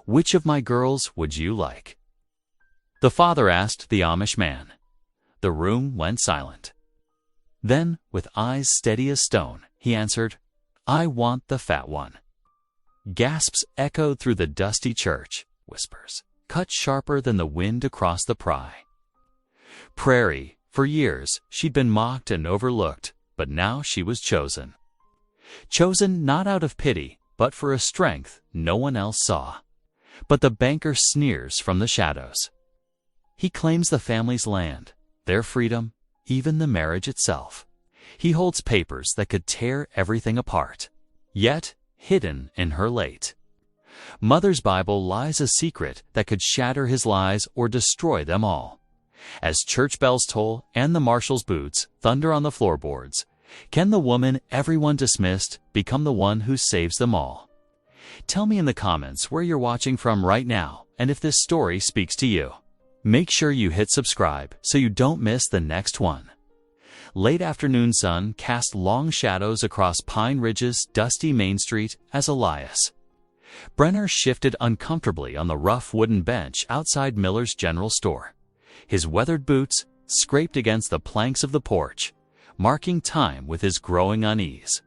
Which of my girls would you like?" The father asked the Amish man. The room went silent. Then, with eyes steady as stone, he answered, "I want the fat one." Gasps echoed through the dusty church, whispers cut sharper than the wind across the prairie. For years, she'd been mocked and overlooked, but now she was chosen. Chosen not out of pity, but for a strength no one else saw. But the banker sneers from the shadows. He claims the family's land, their freedom, even the marriage itself. He holds papers that could tear everything apart. Yet, hidden in her late mother's Bible lies a secret that could shatter his lies or destroy them all. As church bells toll and the marshal's boots thunder on the floorboards, can the woman everyone dismissed become the one who saves them all? Tell me in the comments where you're watching from right now and if this story speaks to you. Make sure you hit subscribe so you don't miss the next one. Late afternoon sun cast long shadows across Pine Ridge's dusty Main Street as Elias Brenner shifted uncomfortably on the rough wooden bench outside Miller's General Store. His weathered boots scraped against the planks of the porch, marking time with his growing unease.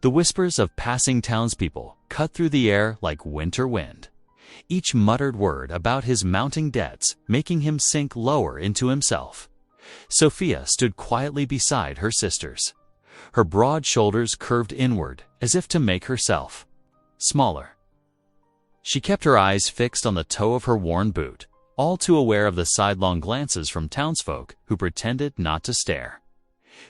The whispers of passing townspeople cut through the air like winter wind, each muttered word about his mounting debts making him sink lower into himself. Sophia stood quietly beside her sisters. Her broad shoulders curved inward as if to make herself smaller. She kept her eyes fixed on the toe of her worn boot, all too aware of the sidelong glances from townsfolk who pretended not to stare.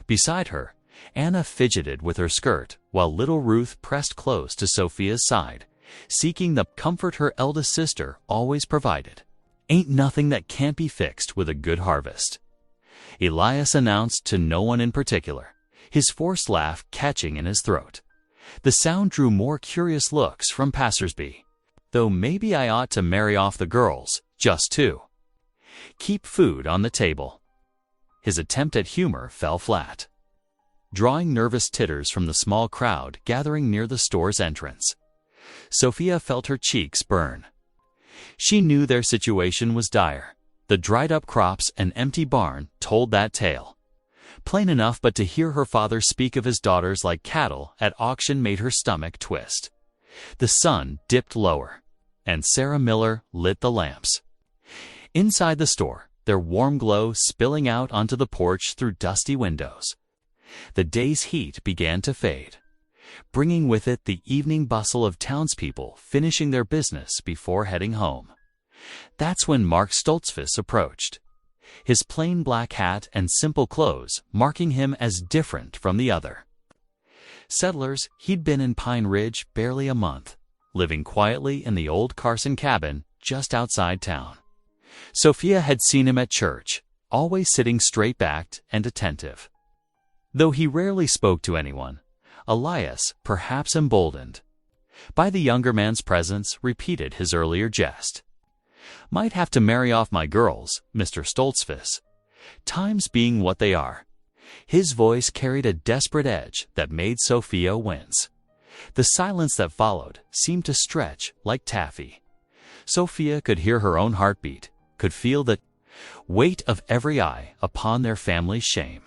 Beside her, Anna fidgeted with her skirt while little Ruth pressed close to Sophia's side, seeking the comfort her eldest sister always provided. "Ain't nothing that can't be fixed with a good harvest," Elias announced to no one in particular, his forced laugh catching in his throat. The sound drew more curious looks from passersby. "Though maybe I ought to marry off the girls, just to keep food on the table." His attempt at humor fell flat, drawing nervous titters from the small crowd gathering near the store's entrance. Sophia felt her cheeks burn. She knew their situation was dire. The dried-up crops and empty barn told that tale. Plain enough, but to hear her father speak of his daughters like cattle at auction made her stomach twist. The sun dipped lower, and Sarah Miller lit the lamps. Inside the store, their warm glow spilling out onto the porch through dusty windows. The day's heat began to fade, bringing with it the evening bustle of townspeople finishing their business before heading home. That's when Mark Stoltzfus approached, his plain black hat and simple clothes marking him as different from the other settlers. He'd been in Pine Ridge barely a month, living quietly in the old Carson cabin just outside town. Sophia had seen him at church, always sitting straight-backed and attentive. Though he rarely spoke to anyone, Elias, perhaps emboldened by the younger man's presence, repeated his earlier jest. "Might have to marry off my girls, Mr. Stoltzfus. Times being what they are." His voice carried a desperate edge that made Sophia wince. The silence that followed seemed to stretch like taffy. Sophia could hear her own heartbeat, could feel the weight of every eye upon their family's shame.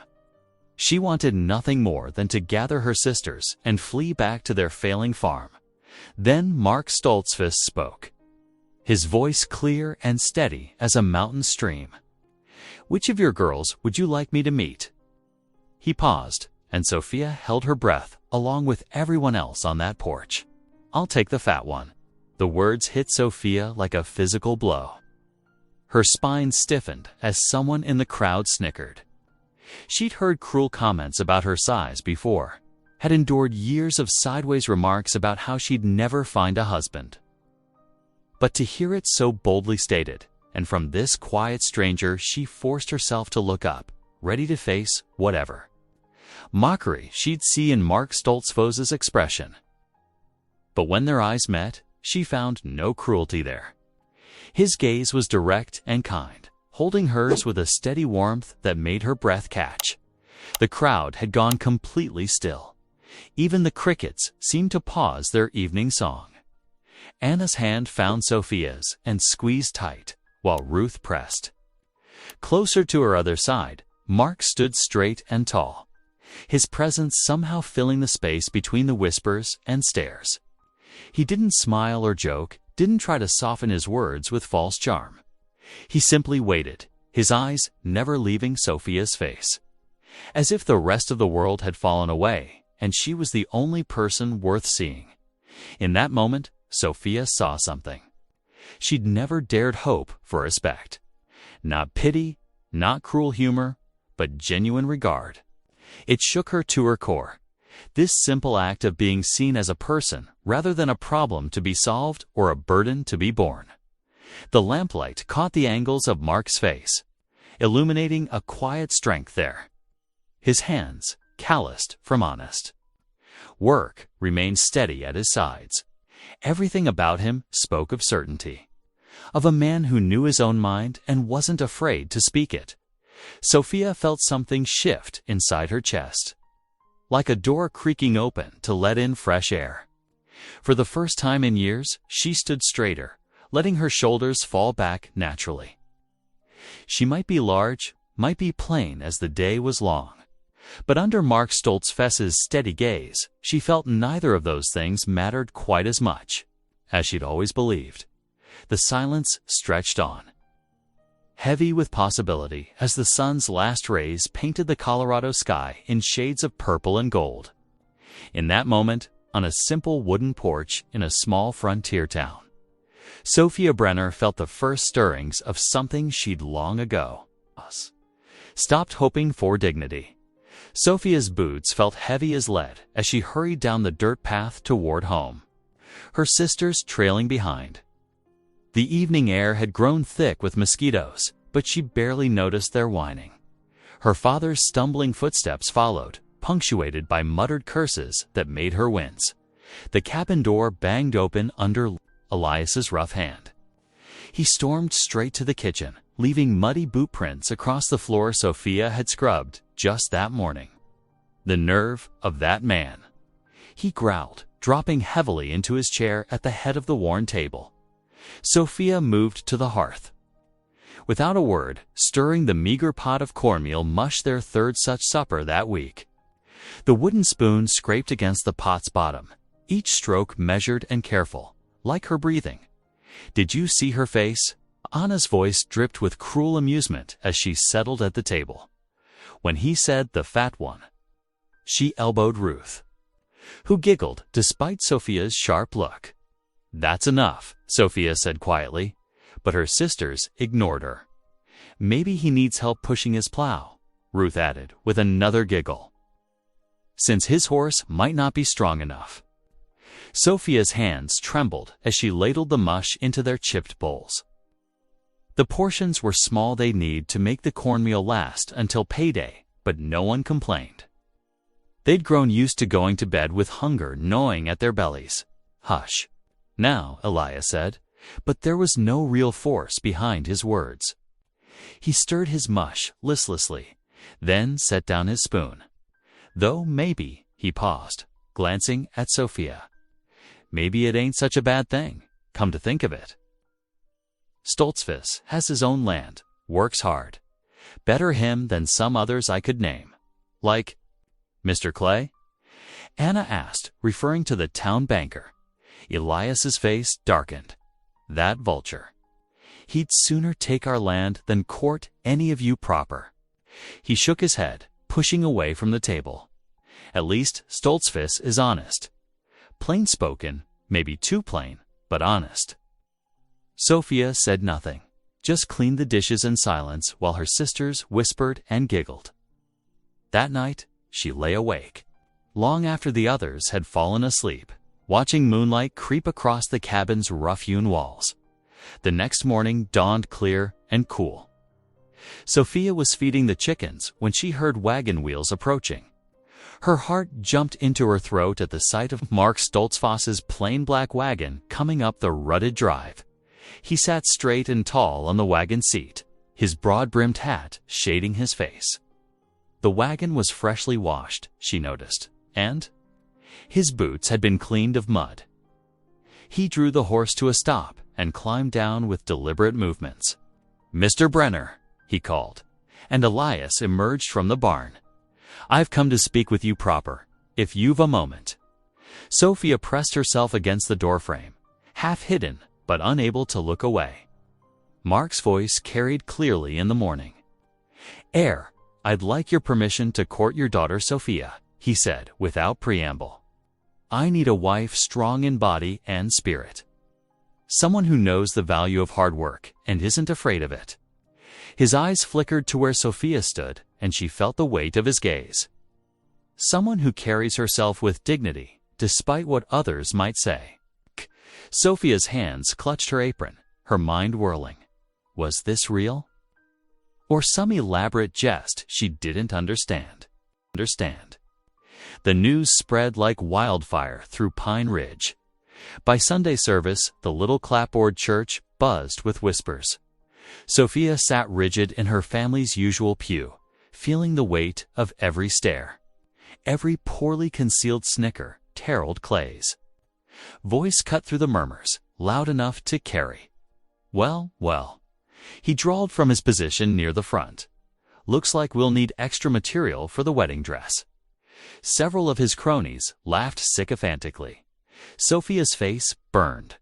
She wanted nothing more than to gather her sisters and flee back to their failing farm. Then Mark Stoltzfus spoke, his voice clear and steady as a mountain stream. "Which of your girls would you like me to meet?" He paused, and Sophia held her breath along with everyone else on that porch. "I'll take the fat one." The words hit Sophia like a physical blow. Her spine stiffened as someone in the crowd snickered. She'd heard cruel comments about her size before, had endured years of sideways remarks about how she'd never find a husband. But to hear it so boldly stated, and from this quiet stranger, she forced herself to look up, ready to face whatever mockery she'd see in Mark Stoltzfus's expression. But when their eyes met, she found no cruelty there. His gaze was direct and kind, holding hers with a steady warmth that made her breath catch. The crowd had gone completely still. Even the crickets seemed to pause their evening song. Anna's hand found Sophia's and squeezed tight, while Ruth pressed. Closer to her other side, Mark stood straight and tall, his presence somehow filling the space between the whispers and stares. He didn't smile or joke, didn't try to soften his words with false charm. He simply waited, his eyes never leaving Sophia's face, as if the rest of the world had fallen away and she was the only person worth seeing. In that moment, Sophia saw something she'd never dared hope for respect. Not pity, not cruel humor, but genuine regard. It shook her to her core. This simple act of being seen as a person rather than a problem to be solved or a burden to be borne. The lamplight caught the angles of Mark's face, illuminating a quiet strength there. His hands, calloused from honest work, remained steady at his sides. Everything about him spoke of certainty, of a man who knew his own mind and wasn't afraid to speak it. Sophia felt something shift inside her chest, like a door creaking open to let in fresh air. For the first time in years, she stood straighter, letting her shoulders fall back naturally. She might be large, might be plain as the day was long, but under Mark Stoltzfus's steady gaze, she felt neither of those things mattered quite as much, as she'd always believed. The silence stretched on, heavy with possibility as the sun's last rays painted the Colorado sky in shades of purple and gold. In that moment, on a simple wooden porch in a small frontier town, Sophia Brenner felt the first stirrings of something she'd long ago stopped hoping for: dignity. Sophia's boots felt heavy as lead as she hurried down the dirt path toward home, her sisters trailing behind. The evening air had grown thick with mosquitoes, but she barely noticed their whining. Her father's stumbling footsteps followed, punctuated by muttered curses that made her wince. The cabin door banged open under Elias's rough hand. He stormed straight to the kitchen, leaving muddy boot prints across the floor Sophia had scrubbed just that morning. The nerve of that man! He growled, dropping heavily into his chair at the head of the worn table. Sophia moved to the hearth. Without a word, stirring the meager pot of cornmeal mushed their third such supper that week. The wooden spoon scraped against the pot's bottom, each stroke measured and careful, like her breathing. "Did you see her face?" Anna's voice dripped with cruel amusement as she settled at the table. When he said "the fat one," she elbowed Ruth, who giggled despite Sophia's sharp look. "That's enough," Sophia said quietly, but her sisters ignored her. "Maybe he needs help pushing his plow," Ruth added with another giggle, "since his horse might not be strong enough." Sophia's hands trembled as she ladled the mush into their chipped bowls. The portions were small they'd need to make the cornmeal last until payday, but no one complained. They'd grown used to going to bed with hunger gnawing at their bellies. "Hush now," Elias said, but there was no real force behind his words. He stirred his mush listlessly, then set down his spoon. "Though maybe," he paused, glancing at Sophia, "maybe it ain't such a bad thing, come to think of it. Stoltzfus has his own land, works hard. Better him than some others I could name." "Like Mr. Clay?" Anna asked, referring to the town banker. Elias's face darkened. "That vulture. He'd sooner take our land than court any of you proper." He shook his head, pushing away from the table. "At least Stoltzfus is honest. Plain-spoken, maybe too plain, but honest." Sophia said nothing, just cleaned the dishes in silence while her sisters whispered and giggled. That night, she lay awake, long after the others had fallen asleep, watching moonlight creep across the cabin's rough-hewn walls. The next morning dawned clear and cool. Sophia was feeding the chickens when she heard wagon wheels approaching. Her heart jumped into her throat at the sight of Mark Stoltzfus's plain black wagon coming up the rutted drive. He sat straight and tall on the wagon seat, his broad-brimmed hat shading his face. The wagon was freshly washed, she noticed, and his boots had been cleaned of mud. He drew the horse to a stop and climbed down with deliberate movements. "Mr. Brenner," he called, and Elias emerged from the barn. "I've come to speak with you proper, if you've a moment." Sophia pressed herself against the doorframe, half hidden but unable to look away. Mark's voice carried clearly in the morning. "Heir, I'd like your permission to court your daughter Sophia," he said without preamble. "I need a wife strong in body and spirit. Someone who knows the value of hard work and isn't afraid of it." His eyes flickered to where Sophia stood, and she felt the weight of his gaze. "Someone who carries herself with dignity, despite what others might say." Sophia's hands clutched her apron, her mind whirling. Was this real? Or some elaborate jest she didn't understand? The news spread like wildfire through Pine Ridge. By Sunday service, the little clapboard church buzzed with whispers. Sophia sat rigid in her family's usual pew, feeling the weight of every stare. Every poorly concealed snicker heralded Clay's voice cut through the murmurs, loud enough to carry. "Well, well," he drawled from his position near the front. "Looks like we'll need extra material for the wedding dress." Several of his cronies laughed sycophantically. Sophia's face burned.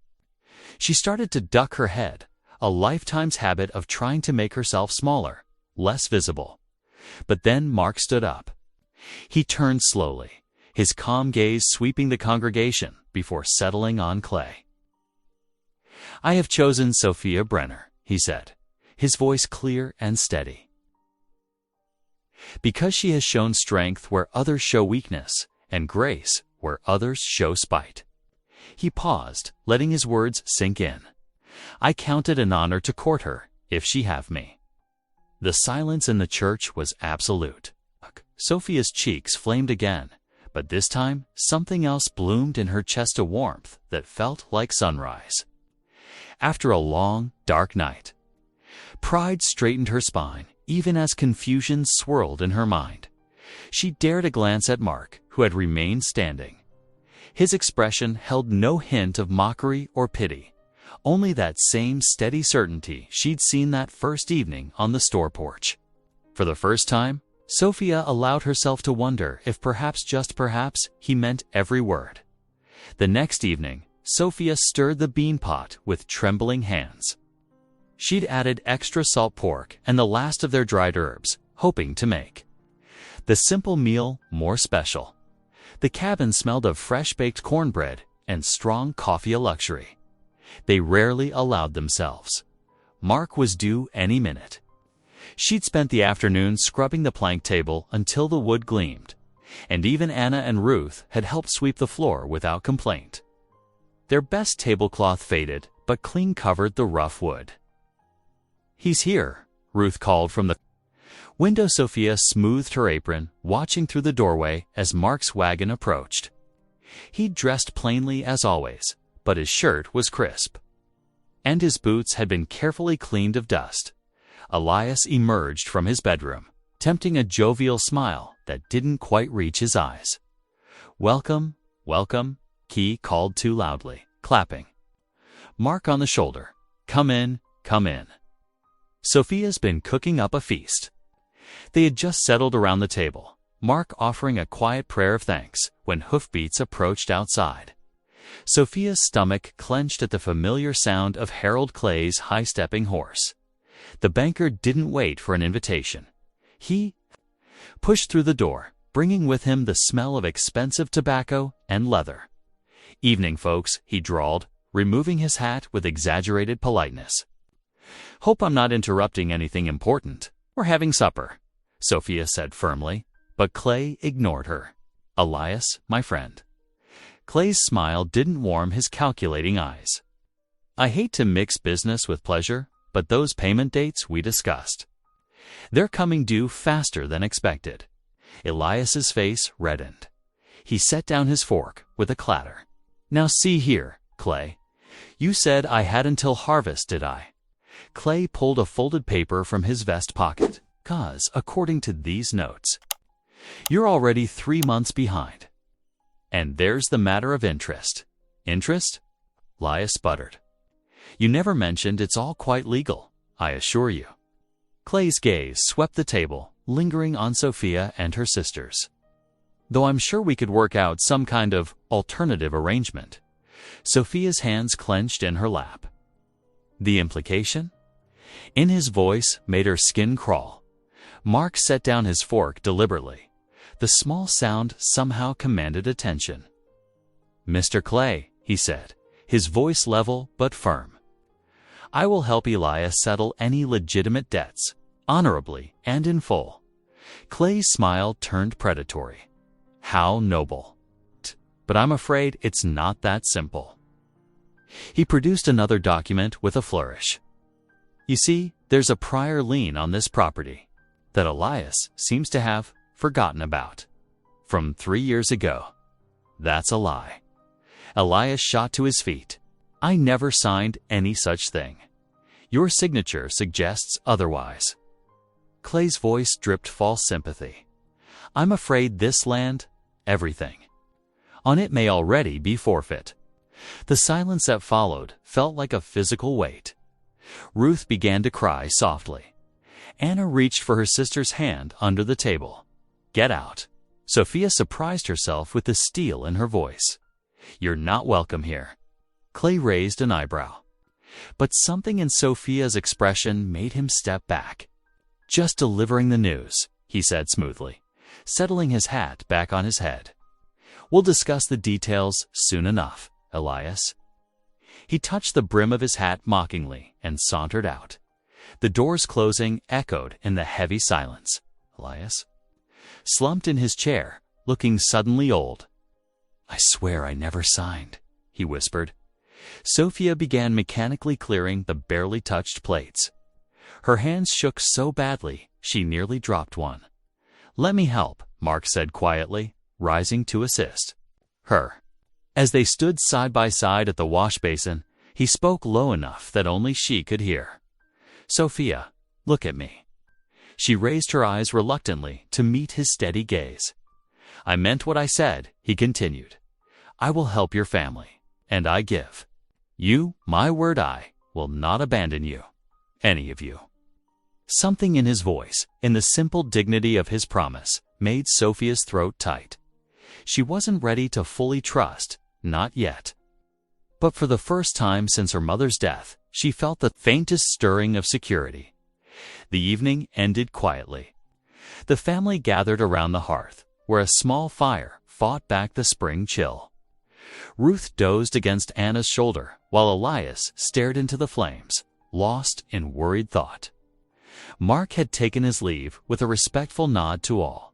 She started to duck her head, a lifetime's habit of trying to make herself smaller, less visible. But then Mark stood up. He turned slowly, his calm gaze sweeping the congregation before settling on Clay. "I have chosen Sophia Brenner," he said, his voice clear and steady. "Because she has shown strength where others show weakness, and grace where others show spite." He paused, letting his words sink in. "I count it an honor to court her, if she have me." The silence in the church was absolute. Sophia's cheeks flamed again, but this time something else bloomed in her chest, a warmth that felt like sunrise. After a long, dark night, pride straightened her spine, even as confusion swirled in her mind. She dared a glance at Mark, who had remained standing. His expression held no hint of mockery or pity, only that same steady certainty she'd seen that first evening on the store porch. For the first time, Sophia allowed herself to wonder if perhaps, just perhaps, he meant every word. The next evening, Sophia stirred the bean pot with trembling hands. She'd added extra salt pork and the last of their dried herbs, hoping to make the simple meal more special. The cabin smelled of fresh-baked cornbread and strong coffee, a luxury they rarely allowed themselves. Mark was due any minute. She'd spent the afternoon scrubbing the plank table until the wood gleamed, and even Anna and Ruth had helped sweep the floor without complaint. Their best tablecloth faded, but clean covered the rough wood. "He's here," Ruth called from the window. Sophia smoothed her apron, watching through the doorway as Mark's wagon approached. He'd dressed plainly as always, but his shirt was crisp, and his boots had been carefully cleaned of dust. Elias emerged from his bedroom, tempting a jovial smile that didn't quite reach his eyes. "Welcome, welcome," he called too loudly, clapping Mark on the shoulder. "Come in, come in. Sophia's been cooking up a feast." They had just settled around the table, Mark offering a quiet prayer of thanks when hoofbeats approached outside. Sophia's stomach clenched at the familiar sound of Harold Clay's high-stepping horse. The banker didn't wait for an invitation. He pushed through the door, bringing with him the smell of expensive tobacco and leather. "Evening, folks," he drawled, removing his hat with exaggerated politeness. "Hope I'm not interrupting anything important. We're having supper," Sophia said firmly, but Clay ignored her. "Elias, my friend." Clay's smile didn't warm his calculating eyes. "I hate to mix business with pleasure, but those payment dates we discussed, they're coming due faster than expected." Elias's face reddened. He set down his fork with a clatter. "Now see here, Clay. You said I had until harvest, did I?" Clay pulled a folded paper from his vest pocket. "'Cause, according to these notes, you're already 3 months behind. And there's the matter of interest." "Interest?" Elias sputtered. "You never mentioned it's all quite legal, I assure you." Clay's gaze swept the table, lingering on Sophia and her sisters. "Though I'm sure we could work out some kind of alternative arrangement." Sophia's hands clenched in her lap. The implication? In his voice made her skin crawl. Mark set down his fork deliberately. The small sound somehow commanded attention. "Mr. Clay," he said, his voice level but firm, "I will help Elias settle any legitimate debts, honorably and in full." Clay's smile turned predatory. How noble. But I'm afraid it's not that simple. He produced another document with a flourish. "You see, there's a prior lien on this property that Elias seems to have forgotten about. From 3 years ago." "That's a lie." Elias shot to his feet. "I never signed any such thing. Your signature suggests otherwise." Clay's voice dripped false sympathy. "I'm afraid this land, everything on it, may already be forfeit." The silence that followed felt like a physical weight. Ruth began to cry softly. Anna reached for her sister's hand under the table. "Get out." Sophia surprised herself with the steel in her voice. "You're not welcome here." Clay raised an eyebrow. But something in Sophia's expression made him step back. "Just delivering the news," he said smoothly, settling his hat back on his head. "We'll discuss the details soon enough, Elias." He touched the brim of his hat mockingly and sauntered out. The doors closing echoed in the heavy silence. Elias slumped in his chair, looking suddenly old. "I swear I never signed," he whispered. Sophia began mechanically clearing the barely touched plates. Her hands shook so badly she nearly dropped one. "Let me help," Mark said quietly, rising to assist her. As they stood side by side at the wash basin, he spoke low enough that only she could hear. "Sophia, look at me." She raised her eyes reluctantly to meet his steady gaze. "I meant what I said," he continued. "I will help your family, and I give you my word I will not abandon you, any of you." Something in his voice, in the simple dignity of his promise, made Sophia's throat tight. She wasn't ready to fully trust, not yet. But for the first time since her mother's death, she felt the faintest stirring of security. The evening ended quietly. The family gathered around the hearth, where a small fire fought back the spring chill. Ruth dozed against Anna's shoulder, while Elias stared into the flames, lost in worried thought. Mark had taken his leave with a respectful nod to all.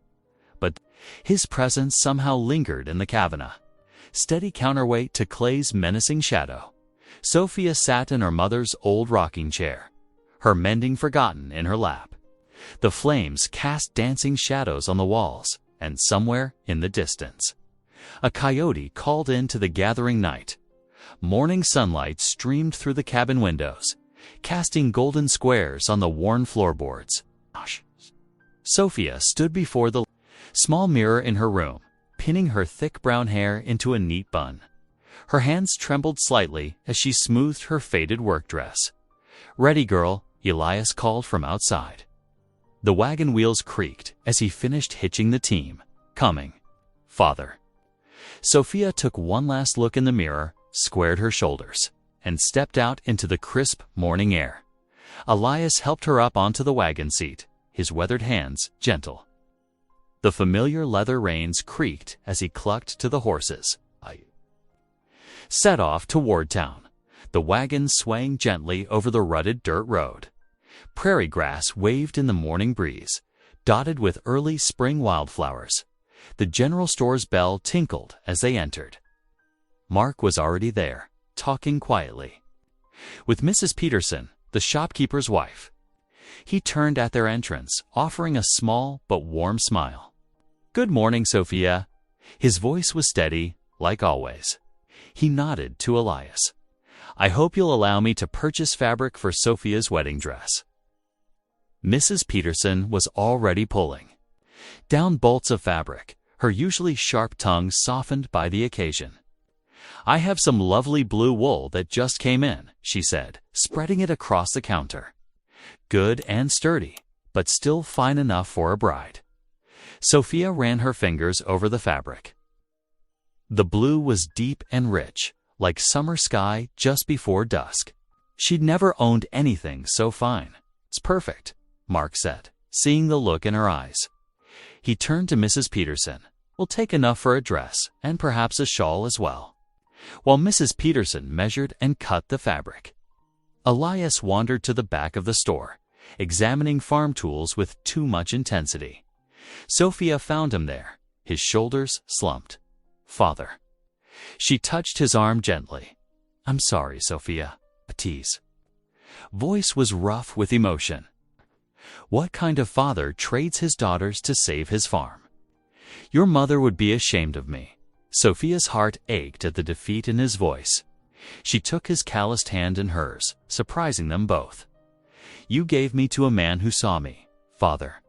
But his presence somehow lingered in the cabana, steady counterweight to Clay's menacing shadow. Sophia sat in her mother's old rocking chair, her mending forgotten in her lap. The flames cast dancing shadows on the walls, and somewhere in the distance, a coyote called into the gathering night. Morning sunlight streamed through the cabin windows, casting golden squares on the worn floorboards. Sophia stood before the small mirror in her room, pinning her thick brown hair into a neat bun. Her hands trembled slightly as she smoothed her faded work dress. "Ready, girl," Elias called from outside. The wagon wheels creaked as he finished hitching the team. "Coming, Father." Sophia took one last look in the mirror, squared her shoulders, and stepped out into the crisp morning air. Elias helped her up onto the wagon seat, his weathered hands gentle. The familiar leather reins creaked as he clucked to the horses. Set off toward town, the wagon swaying gently over the rutted dirt road. Prairie grass waved in the morning breeze, dotted with early spring wildflowers. The general store's bell tinkled as they entered. Mark was already there, talking quietly with Mrs. Peterson, the shopkeeper's wife. He turned at their entrance, offering a small but warm smile. "Good morning, Sophia." His voice was steady, like always. He nodded to Elias. "I hope you'll allow me to purchase fabric for Sophia's wedding dress." Mrs. Peterson was already pulling down bolts of fabric, her usually sharp tongue softened by the occasion. "I have some lovely blue wool that just came in," she said, spreading it across the counter. "Good and sturdy, but still fine enough for a bride." Sophia ran her fingers over the fabric. The blue was deep and rich, like summer sky just before dusk. She'd never owned anything so fine. "It's perfect," Mark said, seeing the look in her eyes. He turned to Mrs. Peterson. "We'll take enough for a dress, and perhaps a shawl as well," while Mrs. Peterson measured and cut the fabric. Elias wandered to the back of the store, examining farm tools with too much intensity. Sophia found him there, his shoulders slumped. "Father." She touched his arm gently. "I'm sorry, Sophia." A tease. Voice was rough with emotion. What kind of father trades his daughters to save his farm? "Your mother would be ashamed of me." Sophia's heart ached at the defeat in his voice. She took his calloused hand in hers, surprising them both. "You gave me to a man who saw me, Father.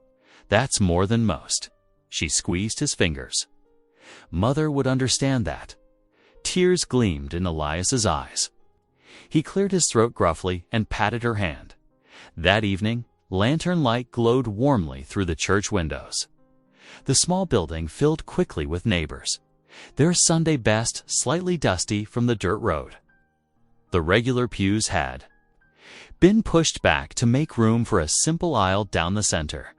That's more than most." She squeezed his fingers. "Mother would understand that." Tears gleamed in Elias's eyes. He cleared his throat gruffly and patted her hand. That evening, lantern light glowed warmly through the church windows. The small building filled quickly with neighbors, their Sunday best slightly dusty from the dirt road. The regular pews had been pushed back to make room for a simple aisle down the center.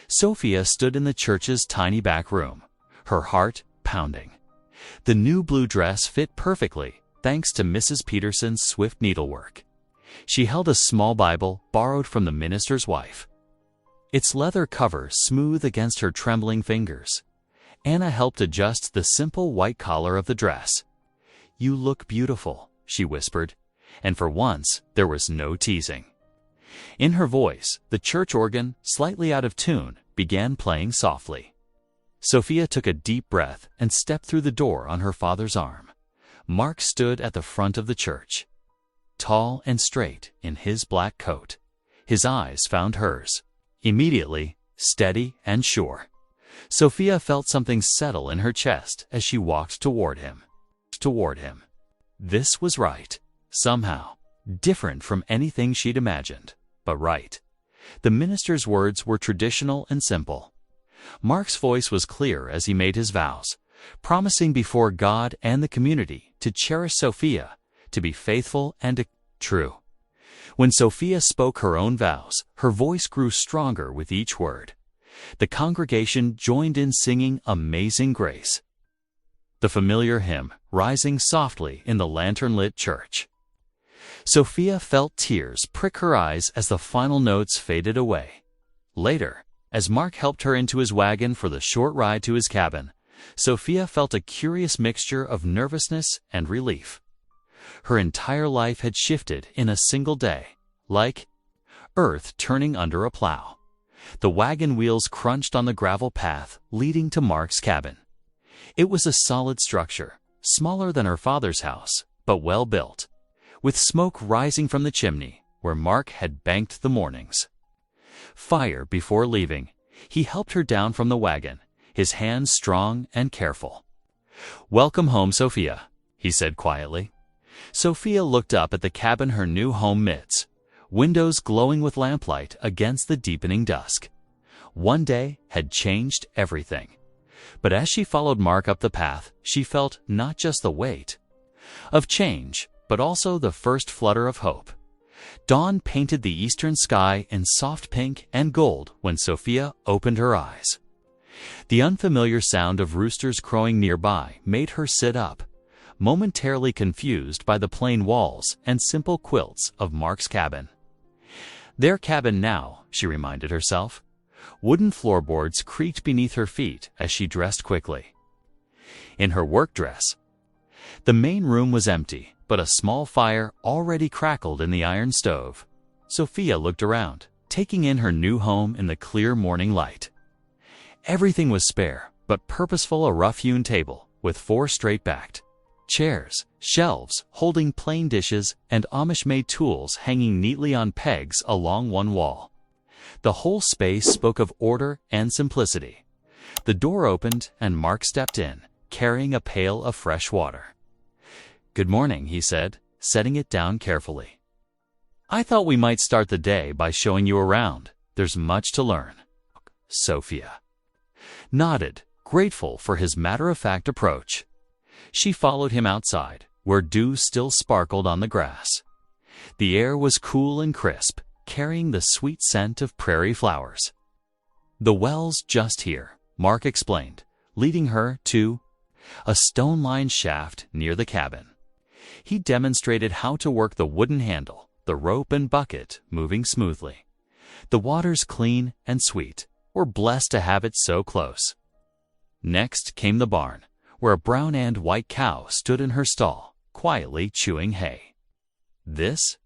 Sophia stood in the church's tiny back room, her heart pounding. The new blue dress fit perfectly, thanks to Mrs. Peterson's swift needlework. She held a small Bible borrowed from the minister's wife, its leather cover smooth against her trembling fingers. Anna helped adjust the simple white collar of the dress. "You look beautiful," she whispered, and for once there was no teasing. In her voice, the church organ, slightly out of tune, began playing softly. Sophia took a deep breath and stepped through the door on her father's arm. Mark stood at the front of the church, tall and straight in his black coat. His eyes found hers, immediately steady and sure. Sophia felt something settle in her chest as she walked toward him. This was right, somehow, different from anything she'd imagined, but right. The minister's words were traditional and simple. Mark's voice was clear as he made his vows, promising before God and the community to cherish Sophia, to be faithful and true. When Sophia spoke her own vows, her voice grew stronger with each word. The congregation joined in singing Amazing Grace, the familiar hymn rising softly in the lantern-lit church. Sophia felt tears prick her eyes as the final notes faded away. Later, as Mark helped her into his wagon for the short ride to his cabin, Sophia felt a curious mixture of nervousness and relief. Her entire life had shifted in a single day, like earth turning under a plow. The wagon wheels crunched on the gravel path leading to Mark's cabin. It was a solid structure, smaller than her father's house, but well built, with smoke rising from the chimney where Mark had banked the mornings. Fire before leaving, he helped her down from the wagon, his hands strong and careful. "Welcome home, Sophia," he said quietly. Sophia looked up at the cabin her new home midst, windows glowing with lamplight against the deepening dusk. One day had changed everything. But as she followed Mark up the path, she felt not just the weight of change, but also the first flutter of hope. Dawn painted the eastern sky in soft pink and gold when Sophia opened her eyes. The unfamiliar sound of roosters crowing nearby made her sit up, momentarily confused by the plain walls and simple quilts of Mark's cabin. Their cabin now, she reminded herself. Wooden floorboards creaked beneath her feet as she dressed quickly. In her work dress, the main room was empty, but a small fire already crackled in the iron stove. Sophia looked around, taking in her new home in the clear morning light. Everything was spare, but purposeful: a rough-hewn table with 4 straight-backed chairs, shelves holding plain dishes, and Amish-made tools hanging neatly on pegs along one wall. The whole space spoke of order and simplicity. The door opened and Mark stepped in, carrying a pail of fresh water. "Good morning," he said, setting it down carefully. "I thought we might start the day by showing you around. There's much to learn." Sophia nodded, grateful for his matter-of-fact approach. She followed him outside, where dew still sparkled on the grass. The air was cool and crisp, carrying the sweet scent of prairie flowers. "The well's just here," Mark explained, leading her to a stone-lined shaft near the cabin. He demonstrated how to work the wooden handle, the rope and bucket moving smoothly. The water's clean and sweet. We're blessed to have it so close. Next came the barn, where a brown and white cow stood in her stall, quietly chewing hay. "This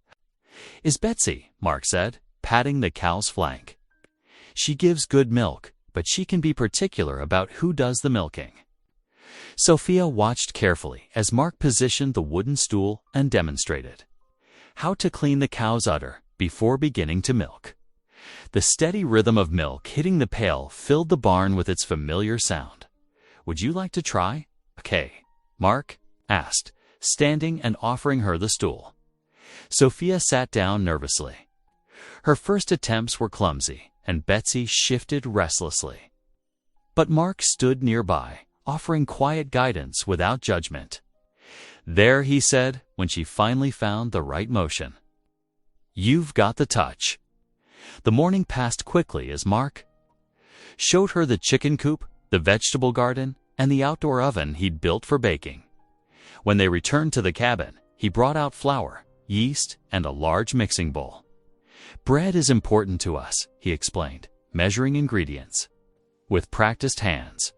is Betsy," Mark said, patting the cow's flank. "She gives good milk, but she can be particular about who does the milking." Sophia watched carefully as Mark positioned the wooden stool and demonstrated how to clean the cow's udder before beginning to milk. The steady rhythm of milk hitting the pail filled the barn with its familiar sound. "Would you like to try?" "Okay," Mark asked, standing and offering her the stool. Sophia sat down nervously. Her first attempts were clumsy, and Betsy shifted restlessly. But Mark stood nearby, offering quiet guidance without judgment. "There," he said, when she finally found the right motion. "You've got the touch." The morning passed quickly as Mark showed her the chicken coop, the vegetable garden, and the outdoor oven he'd built for baking. When they returned to the cabin, he brought out flour, yeast, and a large mixing bowl. "Bread is important to us," he explained, measuring ingredients with practiced hands.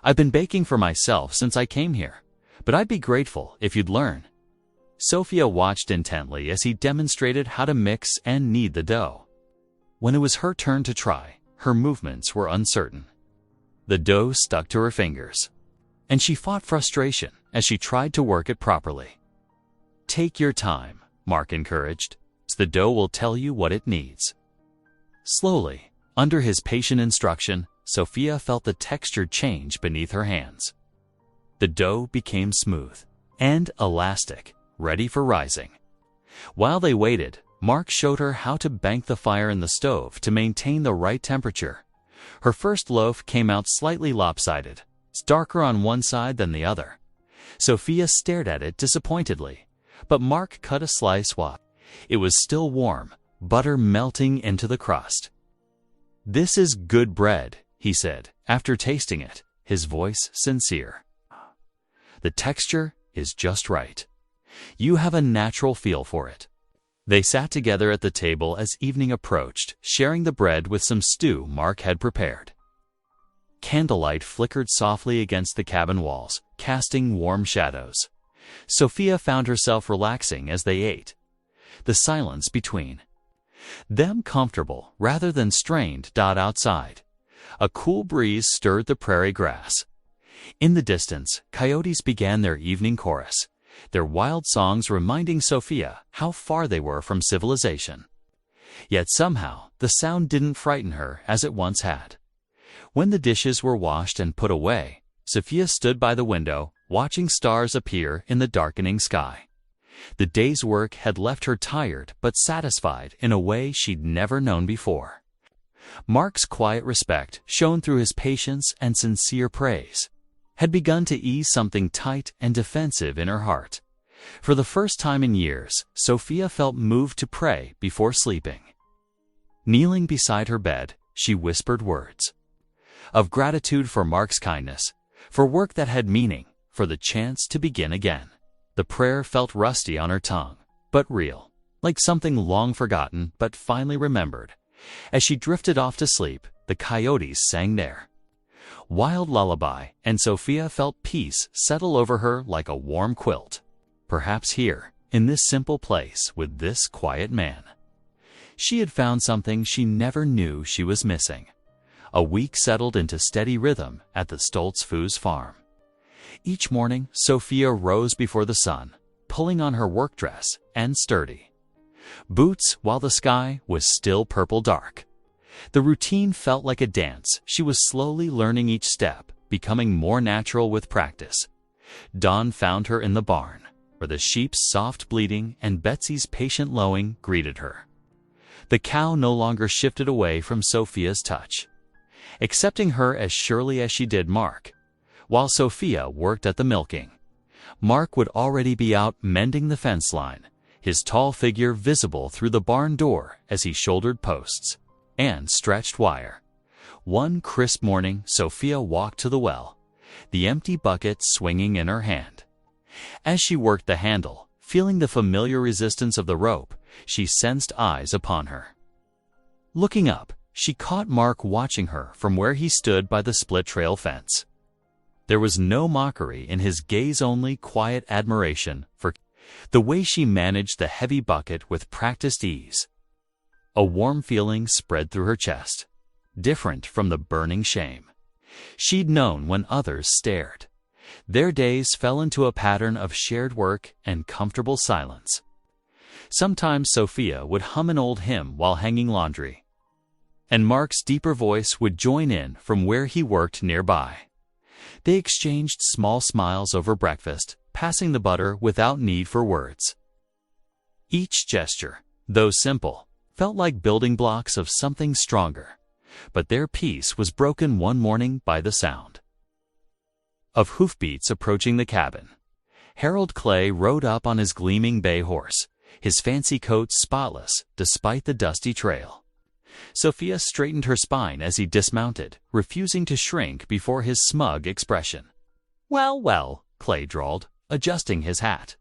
"I've been baking for myself since I came here, but I'd be grateful if you'd learn." Sophia watched intently as he demonstrated how to mix and knead the dough. When it was her turn to try, her movements were uncertain. The dough stuck to her fingers, and she fought frustration as she tried to work it properly. "Take your time," Mark encouraged. "The dough will tell you what it needs." Slowly, under his patient instruction, Sophia felt the texture change beneath her hands. The dough became smooth and elastic, ready for rising. While they waited, Mark showed her how to bank the fire in the stove to maintain the right temperature. Her first loaf came out slightly lopsided, darker on one side than the other. Sophia stared at it disappointedly, but Mark cut a slice while it was still warm, butter melting into the crust. "This is good bread," he said, after tasting it, his voice sincere. "The texture is just right. You have a natural feel for it." They sat together at the table as evening approached, sharing the bread with some stew Mark had prepared. Candlelight flickered softly against the cabin walls, casting warm shadows. Sophia found herself relaxing as they ate, the silence between them comfortable rather than strained. Outside, a cool breeze stirred the prairie grass. In the distance, coyotes began their evening chorus, their wild songs reminding Sophia how far they were from civilization. Yet somehow, the sound didn't frighten her as it once had. When the dishes were washed and put away, Sophia stood by the window, watching stars appear in the darkening sky. The day's work had left her tired but satisfied in a way she'd never known before. Mark's quiet respect, shown through his patience and sincere praise, had begun to ease something tight and defensive in her heart. For the first time in years, Sophia felt moved to pray before sleeping. Kneeling beside her bed, she whispered words of gratitude for Mark's kindness, for work that had meaning, for the chance to begin again. The prayer felt rusty on her tongue, but real, like something long forgotten but finally remembered. As she drifted off to sleep, the coyotes sang their wild lullaby, and Sophia felt peace settle over her like a warm quilt. Perhaps here, in this simple place with this quiet man, she had found something she never knew she was missing. A week settled into steady rhythm at the Stoltz-Foos farm. Each morning, Sophia rose before the sun, pulling on her work dress and sturdy boots while the sky was still purple dark. The routine felt like a dance. She was slowly learning each step, becoming more natural with practice. Dawn found her in the barn, where the sheep's soft bleating and Betsy's patient lowing greeted her. The cow no longer shifted away from Sophia's touch, accepting her as surely as she did Mark. While Sophia worked at the milking, Mark would already be out mending the fence line, his tall figure visible through the barn door as he shouldered posts and stretched wire. One crisp morning, Sophia walked to the well, the empty bucket swinging in her hand. As she worked the handle, feeling the familiar resistance of the rope, she sensed eyes upon her. Looking up, she caught Mark watching her from where he stood by the split-trail fence. There was no mockery in his gaze-only quiet admiration for the way she managed the heavy bucket with practiced ease. A warm feeling spread through her chest, different from the burning shame she'd known when others stared. Their days fell into a pattern of shared work and comfortable silence. Sometimes Sophia would hum an old hymn while hanging laundry, and Mark's deeper voice would join in from where he worked nearby. They exchanged small smiles over breakfast, passing the butter without need for words. Each gesture, though simple, felt like building blocks of something stronger, but their peace was broken one morning by the sound of hoofbeats approaching the cabin. Harold Clay rode up on his gleaming bay horse, his fancy coat spotless despite the dusty trail. Sophia straightened her spine as he dismounted, refusing to shrink before his smug expression. "Well, well," Clay drawled, adjusting his hat.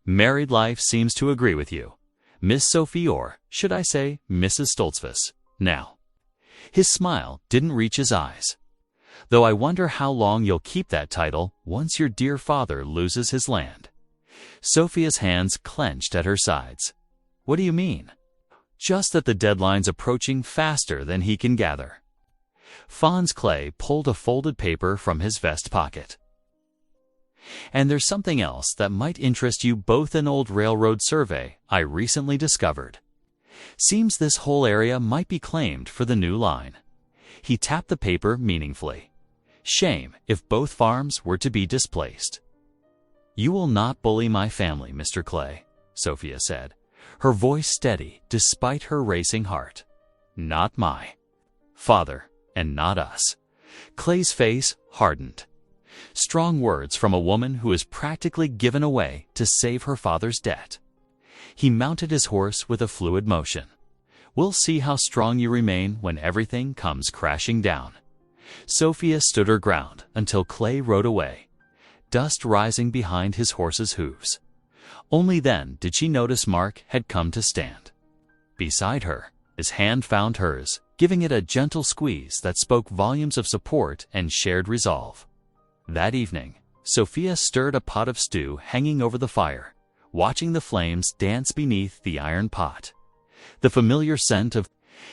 "Married life seems to agree with you, Miss Sophie, or should I say Mrs. Stoltzfus, now." His smile didn't reach his eyes. "Though I wonder how long you'll keep that title once your dear father loses his land." Sophia's hands clenched at her sides. "What do you mean?" "Just that the deadline's approaching faster than he can gather." Fonz Clay pulled a folded paper from his vest pocket. "And there's something else that might interest you both, an old railroad survey I recently discovered. Seems this whole area might be claimed for the new line." He tapped the paper meaningfully. "Shame if both farms were to be displaced." "You will not bully my family, Mr. Clay," Sophia said, her voice steady despite her racing heart. "Not my father, and not us." Clay's face hardened. Strong words from a woman who is practically given away to save her father's debt. He mounted his horse with a fluid motion. "We'll see how strong you remain when everything comes crashing down." Sophia stood her ground until Clay rode away, dust rising behind his horse's hooves. Only then did she notice Mark had come to stand beside her. His hand found hers, giving it a gentle squeeze that spoke volumes of support and shared resolve. That evening, Sophia stirred a pot of stew hanging over the fire, watching the flames dance beneath the iron pot. The familiar scent of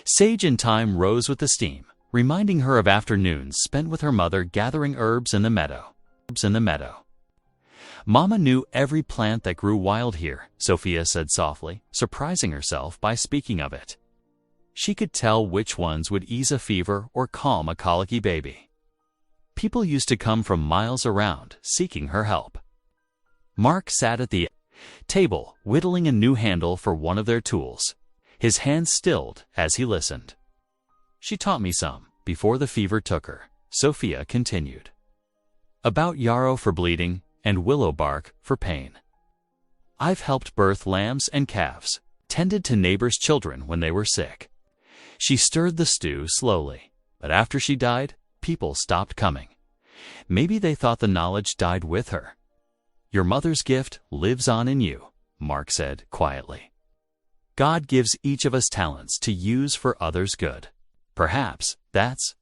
sage and thyme rose with the steam, reminding her of afternoons spent with her mother gathering herbs in the meadow. "Mama knew every plant that grew wild here," Sophia said softly, surprising herself by speaking of it. She could tell which ones would ease a fever or calm a colicky baby. People used to come from miles around, seeking her help. Mark sat at the table, whittling a new handle for one of their tools. His hand stilled as he listened. "She taught me some, before the fever took her," Sophia continued. "About yarrow for bleeding, and willow bark for pain. I've helped birth lambs and calves, tended to neighbors' children when they were sick." She stirred the stew slowly, but after she died, people stopped coming. Maybe they thought the knowledge died with her. "Your mother's gift lives on in you," Mark said quietly. "God gives each of us talents to use for others' good. Perhaps that's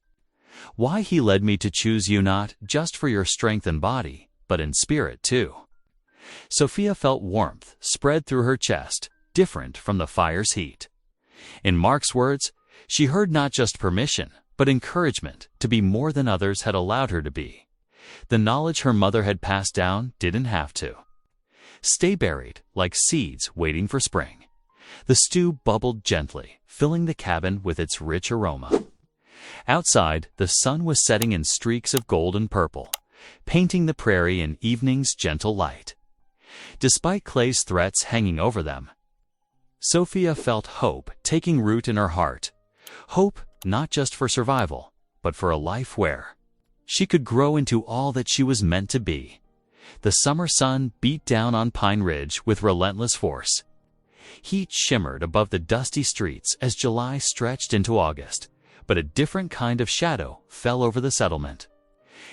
why he led me to choose you, not just for your strength and body, but in spirit too." Sophia felt warmth spread through her chest, different from the fire's heat. In Mark's words, she heard not just permission, but encouragement to be more than others had allowed her to be. The knowledge her mother had passed down didn't have to stay buried like seeds waiting for spring. The stew bubbled gently, filling the cabin with its rich aroma. Outside, the sun was setting in streaks of gold and purple, painting the prairie in evening's gentle light. Despite Clay's threats hanging over them, Sophia felt hope taking root in her heart. Hope not just for survival, but for a life where she could grow into all that she was meant to be. The summer sun beat down on Pine Ridge with relentless force. Heat shimmered above the dusty streets as July stretched into August, but a different kind of shadow fell over the settlement.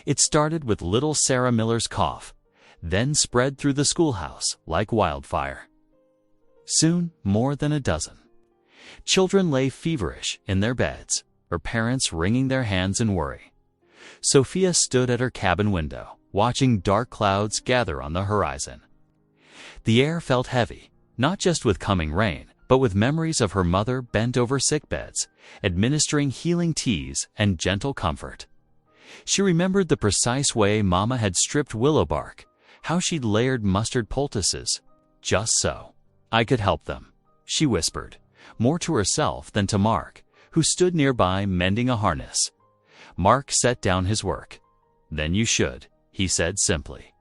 It started with little Sarah Miller's cough, then spread through the schoolhouse like wildfire. Soon, more than a dozen children lay feverish in their beds, her parents wringing their hands in worry. Sophia stood at her cabin window, watching dark clouds gather on the horizon. The air felt heavy, not just with coming rain, but with memories of her mother bent over sickbeds, administering healing teas and gentle comfort. She remembered the precise way Mama had stripped willow bark, how she'd layered mustard poultices. Just so I could help them, she whispered, more to herself than to Mark, who stood nearby mending a harness. Mark set down his work. "Then you should," he said simply.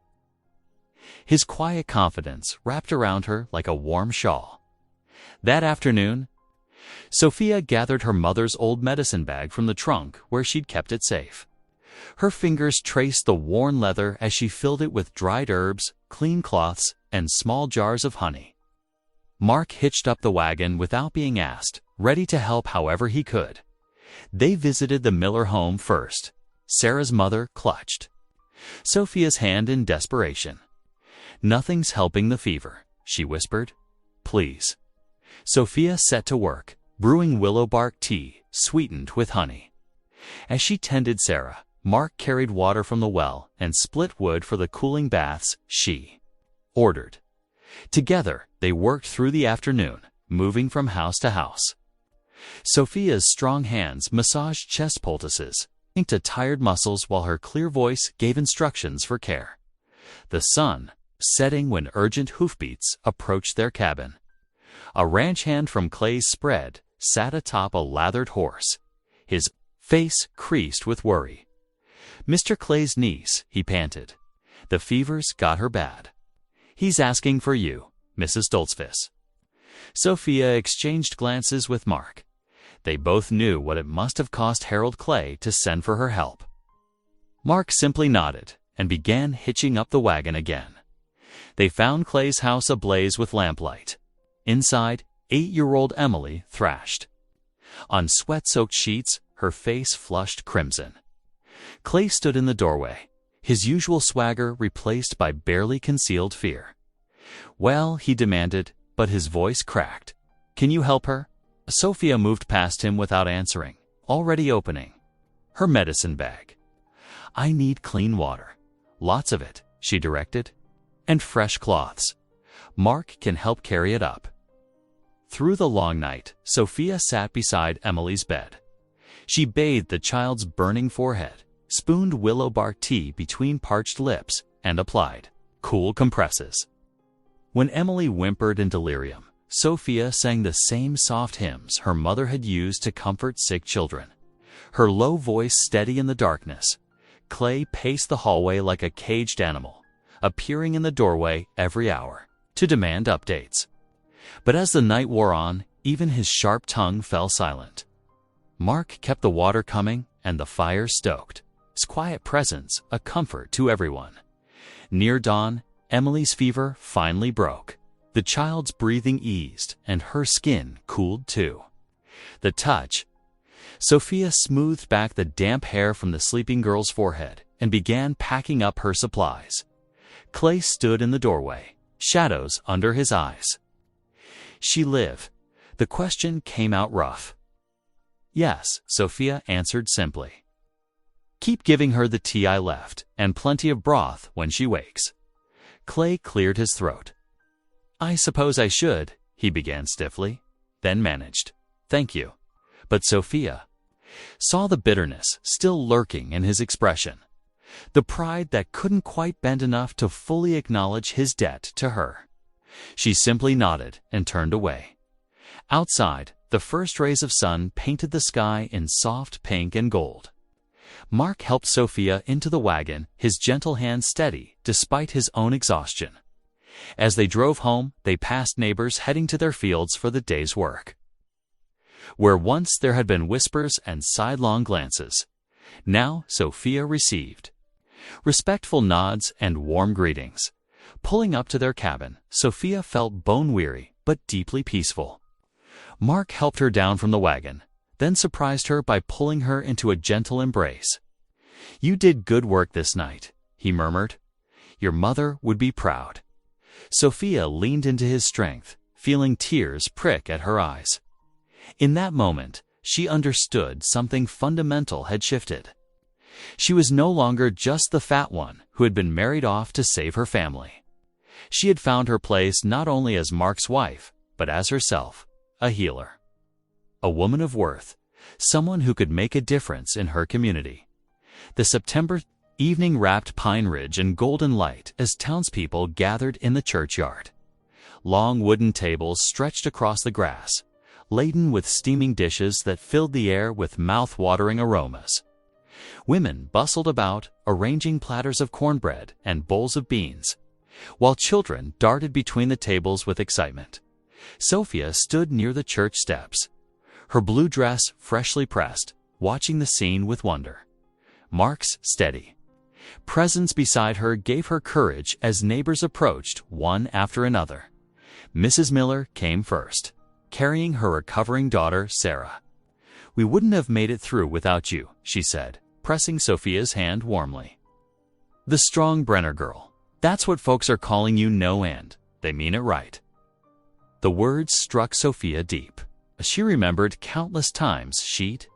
His quiet confidence wrapped around her like a warm shawl. That afternoon, Sophia gathered her mother's old medicine bag from the trunk where she'd kept it safe. Her fingers traced the worn leather as she filled it with dried herbs, clean cloths, and small jars of honey. Mark hitched up the wagon without being asked, ready to help however he could. They visited the Miller home first. Sarah's mother clutched Sophia's hand in desperation. "Nothing's helping the fever," she whispered. "Please." Sophia set to work, brewing willow bark tea, sweetened with honey. As she tended Sarah, Mark carried water from the well and split wood for the cooling baths she ordered. Together, they worked through the afternoon, moving from house to house. Sophia's strong hands massaged chest poultices, into tired muscles while her clear voice gave instructions for care. The sun, setting when urgent hoofbeats approached their cabin. A ranch hand from Clay's spread sat atop a lathered horse, his face creased with worry. "Mr. Clay's niece," he panted. "The fever's got her bad. He's asking for you, Mrs. Stoltzfus." Sophia exchanged glances with Mark. They both knew what it must have cost Harold Clay to send for her help. Mark simply nodded and began hitching up the wagon again. They found Clay's house ablaze with lamplight. Inside, 8-year-old Emily thrashed. On sweat-soaked sheets, her face flushed crimson. Clay stood in the doorway, his usual swagger replaced by barely concealed fear. "Well," he demanded, but his voice cracked. "Can you help her?" Sophia moved past him without answering, already opening her medicine bag. "I need clean water. Lots of it," she directed. "And fresh cloths. Mark can help carry it up." Through the long night, Sophia sat beside Emily's bed. She bathed the child's burning forehead, spooned willow bark tea between parched lips, and applied cool compresses. When Emily whimpered in delirium, Sophia sang the same soft hymns her mother had used to comfort sick children. Her low voice steady in the darkness. Clay paced the hallway like a caged animal, appearing in the doorway every hour to demand updates. But as the night wore on, even his sharp tongue fell silent. Mark kept the water coming and the fire stoked, his quiet presence a comfort to everyone. Near dawn, Emily's fever finally broke. The child's breathing eased, and her skin cooled too. The touch. Sophia smoothed back the damp hair from the sleeping girl's forehead and began packing up her supplies. Clay stood in the doorway, shadows under his eyes. "She live?" The question came out rough. "Yes," Sophia answered simply. "Keep giving her the tea I left, and plenty of broth when she wakes." Clay cleared his throat. "I suppose I should," he began stiffly, then managed, "Thank you." But Sophia saw the bitterness still lurking in his expression, the pride that couldn't quite bend enough to fully acknowledge his debt to her. She simply nodded and turned away. Outside, the first rays of sun painted the sky in soft pink and gold. Mark helped Sophia into the wagon, his gentle hand steady despite his own exhaustion. As they drove home, they passed neighbors heading to their fields for the day's work. Where once there had been whispers and sidelong glances, now Sophia received respectful nods and warm greetings. Pulling up to their cabin, Sophia felt bone-weary but deeply peaceful. Mark helped her down from the wagon, then surprised her by pulling her into a gentle embrace. "You did good work this night," he murmured. "Your mother would be proud." Sophia leaned into his strength, feeling tears prick at her eyes. In that moment, she understood something fundamental had shifted. She was no longer just the fat one who had been married off to save her family. She had found her place not only as Mark's wife, but as herself, a healer. A woman of worth, someone who could make a difference in her community. The September evening wrapped Pine Ridge in golden light as townspeople gathered in the churchyard. Long wooden tables stretched across the grass, laden with steaming dishes that filled the air with mouth-watering aromas. Women bustled about, arranging platters of cornbread and bowls of beans, while children darted between the tables with excitement. Sophia stood near the church steps, her blue dress freshly pressed, watching the scene with wonder. Mark's steady presence beside her gave her courage as neighbors approached one after another. Mrs. Miller came first, carrying her recovering daughter, Sarah. "We wouldn't have made it through without you," she said, pressing Sophia's hand warmly. "The strong Brenner girl. That's what folks are calling you, no end. They mean it right." The words struck Sophia deep. She remembered countless times she'd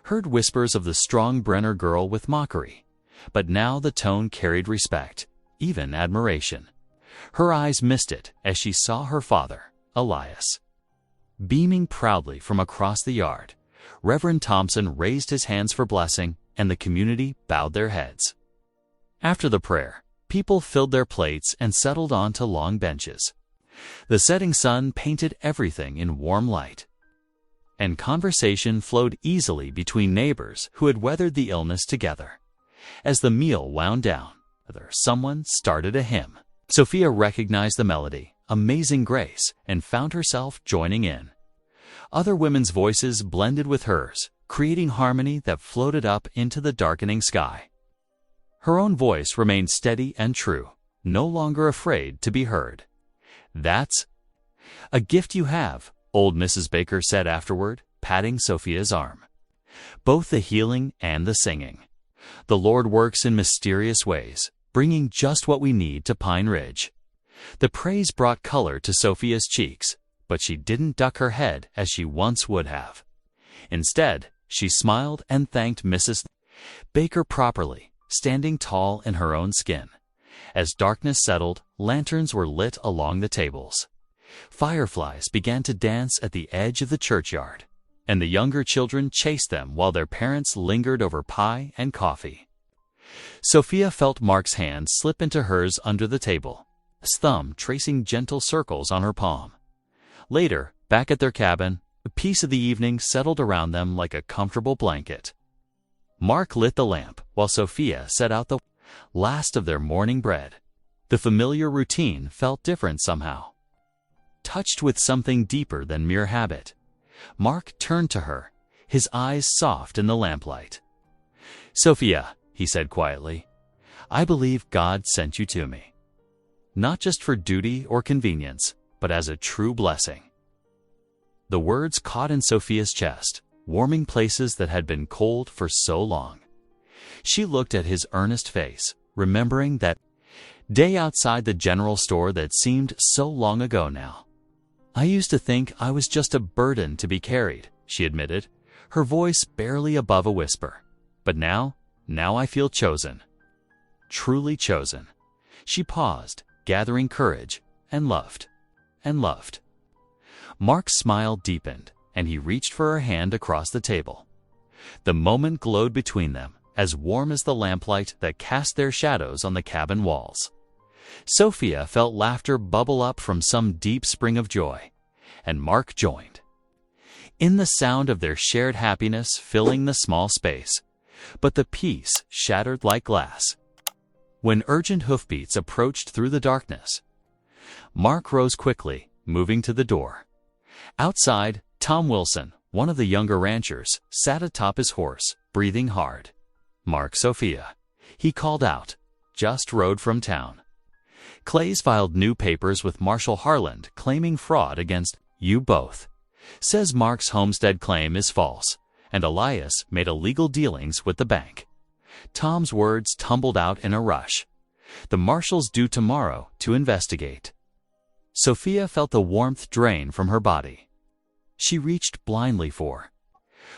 heard whispers of the strong Brenner girl with mockery, but now the tone carried respect, even admiration. Her eyes misted as she saw her father, Elias. Beaming proudly from across the yard, Reverend Thompson raised his hands for blessing, and the community bowed their heads. After the prayer, people filled their plates and settled onto long benches. The setting sun painted everything in warm light, and conversation flowed easily between neighbors who had weathered the illness together. As the meal wound down, someone started a hymn. Sophia recognized the melody, "Amazing Grace," and found herself joining in. Other women's voices blended with hers, creating harmony that floated up into the darkening sky. Her own voice remained steady and true, no longer afraid to be heard. "That's a gift you have," old Mrs. Baker said afterward, patting Sophia's arm. "Both the healing and the singing. The Lord works in mysterious ways, bringing just what we need to Pine Ridge." The praise brought color to Sophia's cheeks, but she didn't duck her head as she once would have. Instead, she smiled and thanked Mrs. Baker properly, standing tall in her own skin. As darkness settled, lanterns were lit along the tables. Fireflies began to dance at the edge of the churchyard, and the younger children chased them while their parents lingered over pie and coffee. Sophia felt Mark's hand slip into hers under the table, his thumb tracing gentle circles on her palm. Later, back at their cabin, the peace of the evening settled around them like a comfortable blanket. Mark lit the lamp while Sophia set out the last of their morning bread. The familiar routine felt different somehow. Touched with something deeper than mere habit, Mark turned to her, his eyes soft in the lamplight. "Sophia," he said quietly, "I believe God sent you to me. Not just for duty or convenience, but as a true blessing." The words caught in Sophia's chest, warming places that had been cold for so long. She looked at his earnest face, remembering that day outside the general store that seemed so long ago now. "I used to think I was just a burden to be carried," she admitted, her voice barely above a whisper. "But now I feel chosen. Truly chosen." She paused, gathering courage, and loved. Mark's smile deepened, and he reached for her hand across the table. The moment glowed between them, as warm as the lamplight that cast their shadows on the cabin walls. Sophia felt laughter bubble up from some deep spring of joy, and Mark joined in the sound of their shared happiness filling the small space. But the peace shattered like glass when urgent hoofbeats approached through the darkness. Mark rose quickly, moving to the door. Outside, Tom Wilson, one of the younger ranchers, sat atop his horse, breathing hard. "Mark, Sophia," he called out. "Just rode from town. Clay's filed new papers with Marshall Harland claiming fraud against you both. Says Mark's homestead claim is false, and Elias made illegal dealings with the bank." Tom's words tumbled out in a rush. "The marshals due tomorrow to investigate." Sophia felt the warmth drain from her body. She reached blindly for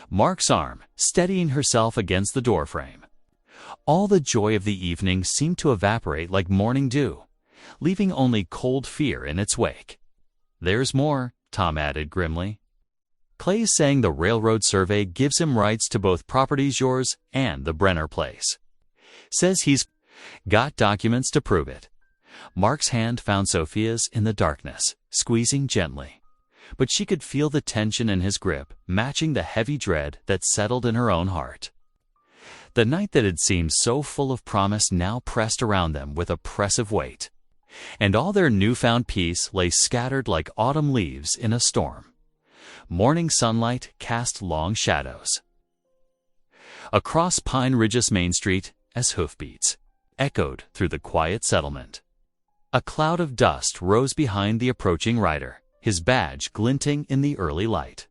Mark's arm, steadying herself against the doorframe. All the joy of the evening seemed to evaporate like morning dew, leaving only cold fear in its wake. "There's more," Tom added grimly. "Clay's saying the railroad survey gives him rights to both properties yours and the Brenner place. Says he's got documents to prove it." Mark's hand found Sophia's in the darkness, squeezing gently. But she could feel the tension in his grip, matching the heavy dread that settled in her own heart. The night that had seemed so full of promise now pressed around them with oppressive weight, and all their newfound peace lay scattered like autumn leaves in a storm. Morning sunlight cast long shadows across Pine Ridge's Main Street as hoofbeats echoed through the quiet settlement. A cloud of dust rose behind the approaching rider, his badge glinting in the early light.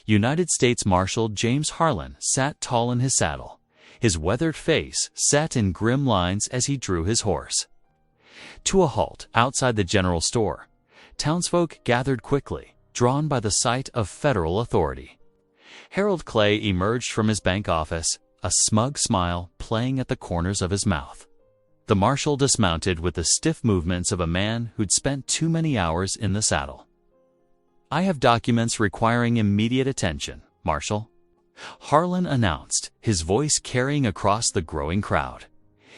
United States Marshal James Harlan sat tall in his saddle, his weathered face set in grim lines as he drew his horse. To a halt outside the general store, townsfolk gathered quickly, drawn by the sight of federal authority. Harold Clay emerged from his bank office, a smug smile playing at the corners of his mouth. The marshal dismounted with the stiff movements of a man who'd spent too many hours in the saddle. "I have documents requiring immediate attention, Marshal," Harlan announced, his voice carrying across the growing crowd.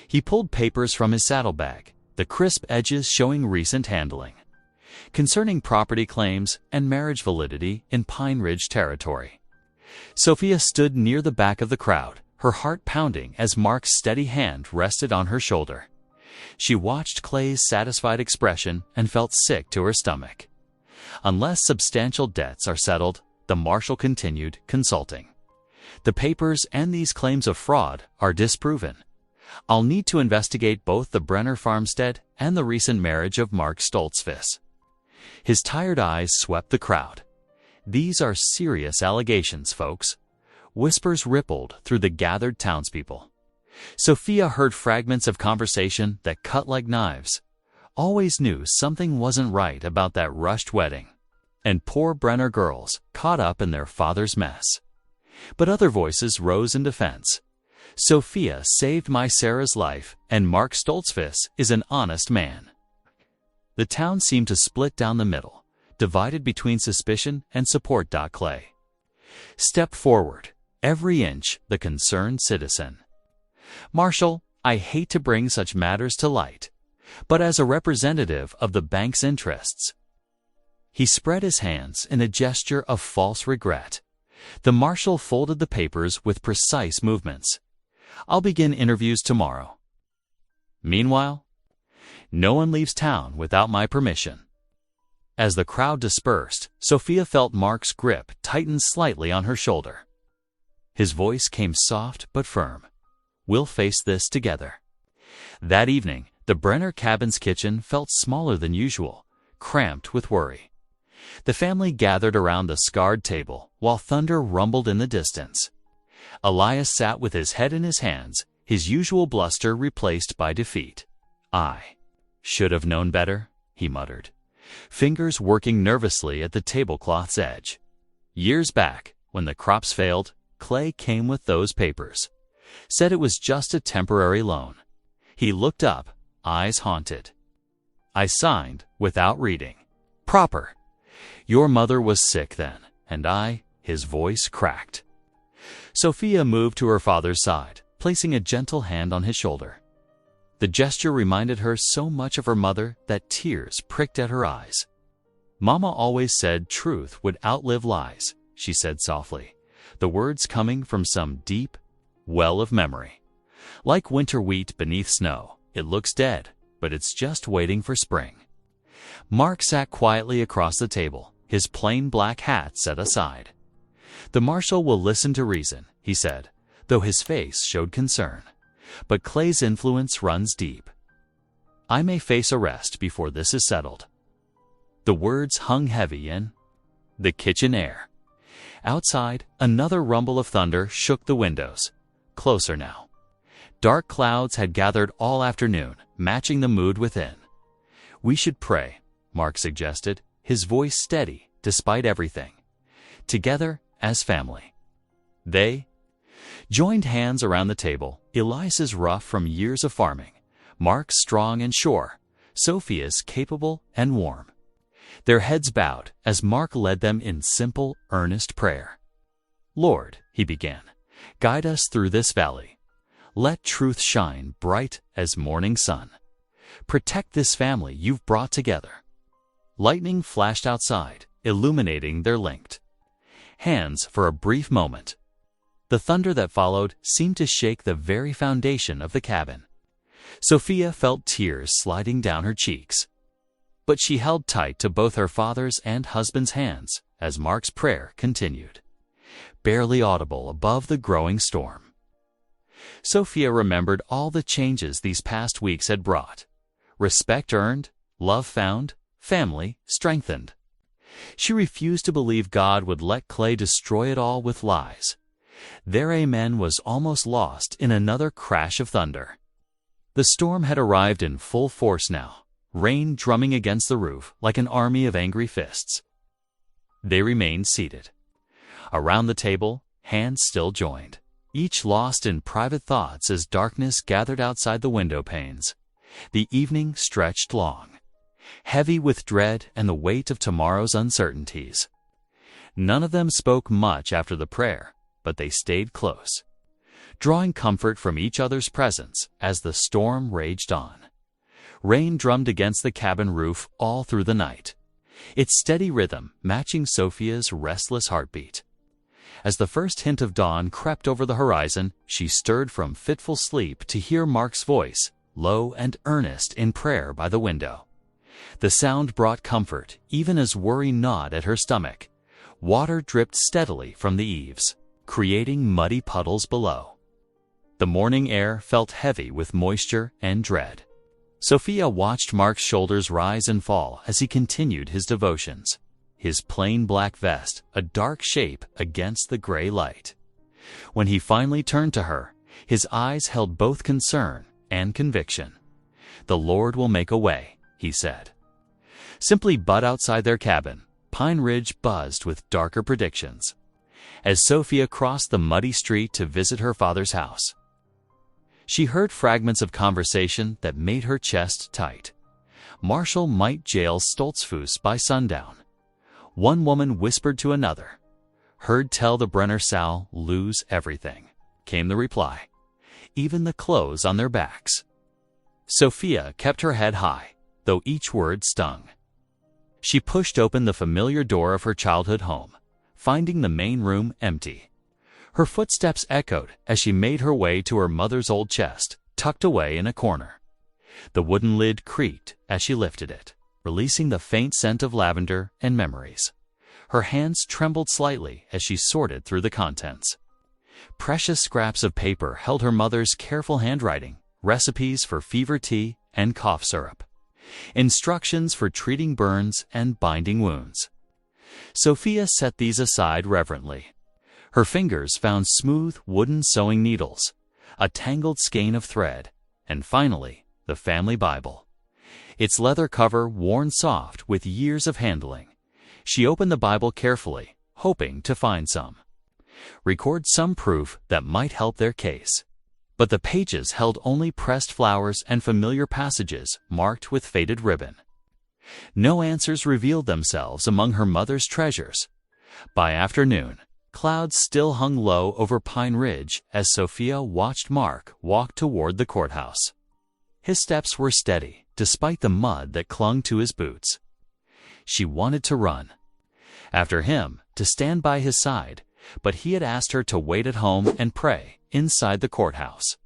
He pulled papers from his saddlebag, the crisp edges showing recent handling, concerning property claims and marriage validity in Pine Ridge territory. Sophia stood near the back of the crowd, her heart pounding as Mark's steady hand rested on her shoulder. She watched Clay's satisfied expression and felt sick to her stomach. "Unless substantial debts are settled," the marshal continued, consulting, "the papers and these claims of fraud are disproven. I'll need to investigate both the Brenner farmstead and the recent marriage of Mark Stoltzfus." His tired eyes swept the crowd. "These are serious allegations, folks." Whispers rippled through the gathered townspeople. Sophia heard fragments of conversation that cut like knives. Always knew something wasn't right about that rushed wedding, and poor Brenner girls caught up in their father's mess. But other voices rose in defense. "Sophia saved my Sarah's life, and Mark Stoltzfus is an honest man." The town seemed to split down the middle, divided between suspicion and support. Clay stepped forward, every inch the concerned citizen. "Marshal, I hate to bring such matters to light, but as a representative of the bank's interests." He spread his hands in a gesture of false regret. The marshal folded the papers with precise movements. "I'll begin interviews tomorrow. Meanwhile, no one leaves town without my permission." As the crowd dispersed, Sophia felt Mark's grip tighten slightly on her shoulder. His voice came soft but firm. "We'll face this together." That evening, the Brenner cabin's kitchen felt smaller than usual, cramped with worry. The family gathered around the scarred table while thunder rumbled in the distance. Elias sat with his head in his hands, his usual bluster replaced by defeat. "I should have known better," he muttered, fingers working nervously at the tablecloth's edge. "Years back, when the crops failed, Clay came with those papers. Said it was just a temporary loan." He looked up, eyes haunted. "I signed without reading. Proper. Your mother was sick then, and I—" his voice cracked. Sophia moved to her father's side, placing a gentle hand on his shoulder. The gesture reminded her so much of her mother that tears pricked at her eyes. "Mama always said truth would outlive lies," she said softly, the words coming from some deep well of memory. "Like winter wheat beneath snow, it looks dead, but it's just waiting for spring." Mark sat quietly across the table, his plain black hat set aside. "The marshal will listen to reason," he said, though his face showed concern. "But Clay's influence runs deep. I may face arrest before this is settled." The words hung heavy in the kitchen air. Outside, another rumble of thunder shook the windows. Closer now. Dark clouds had gathered all afternoon, matching the mood within. "We should pray," Mark suggested, his voice steady despite everything. "Together as family." They joined hands around the table, Elias's rough from years of farming, Mark's strong and sure, Sophia's capable and warm. Their heads bowed as Mark led them in simple, earnest prayer. "Lord," he began, "guide us through this valley. Let truth shine bright as morning sun. Protect this family you've brought together." Lightning flashed outside, illuminating their linked hands for a brief moment. The thunder that followed seemed to shake the very foundation of the cabin. Sophia felt tears sliding down her cheeks. But she held tight to both her father's and husband's hands as Mark's prayer continued, barely audible above the growing storm. Sophia remembered all the changes these past weeks had brought. Respect earned, love found, family strengthened. She refused to believe God would let Clay destroy it all with lies. Their amen was almost lost in another crash of thunder. The storm had arrived in full force now, rain drumming against the roof like an army of angry fists. They remained seated. Around the table, hands still joined, each lost in private thoughts as darkness gathered outside the window panes. The evening stretched long, heavy with dread and the weight of tomorrow's uncertainties. None of them spoke much after the prayer, but they stayed close, drawing comfort from each other's presence as the storm raged on. Rain drummed against the cabin roof all through the night, its steady rhythm matching Sophia's restless heartbeat. As the first hint of dawn crept over the horizon, she stirred from fitful sleep to hear Mark's voice, low and earnest in prayer by the window. The sound brought comfort, even as worry gnawed at her stomach. Water dripped steadily from the eaves, creating muddy puddles below. The morning air felt heavy with moisture and dread. Sophia watched Mark's shoulders rise and fall as he continued his devotions, his plain black vest a dark shape against the gray light. When he finally turned to her, his eyes held both concern and conviction. "The Lord will make a way," he said. Simply but outside their cabin, Pine Ridge buzzed with darker predictions. As Sophia crossed the muddy street to visit her father's house, she heard fragments of conversation that made her chest tight. Marshall might jail Stoltzfus by sundown. One woman whispered to another. "Heard tell the Brenner Sal lose everything," came the reply, even the clothes on their backs. Sophia kept her head high, though each word stung. She pushed open the familiar door of her childhood home, finding the main room empty. Her footsteps echoed as she made her way to her mother's old chest, tucked away in a corner. The wooden lid creaked as she lifted it, releasing the faint scent of lavender and memories. Her hands trembled slightly as she sorted through the contents. Precious scraps of paper held her mother's careful handwriting, recipes for fever tea and cough syrup, instructions for treating burns and binding wounds. Sophia set these aside reverently. Her fingers found smooth wooden sewing needles, a tangled skein of thread, and finally, the family Bible. Its leather cover worn soft with years of handling. She opened the Bible carefully, hoping to find record some proof that might help their case. But the pages held only pressed flowers and familiar passages marked with faded ribbon. No answers revealed themselves among her mother's treasures. By afternoon, clouds still hung low over Pine Ridge as Sophia watched Mark walk toward the courthouse. His steps were steady, despite the mud that clung to his boots. She wanted to run after him, to stand by his side, but he had asked her to wait at home and pray inside the courthouse.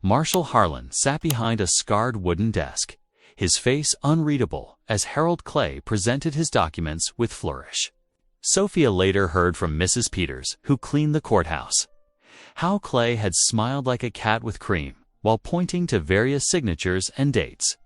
Marshal Harlan sat behind a scarred wooden desk, his face unreadable as Harold Clay presented his documents with flourish. Sophia later heard from Mrs. Peters, who cleaned the courthouse, how Clay had smiled like a cat with cream while pointing to various signatures and dates.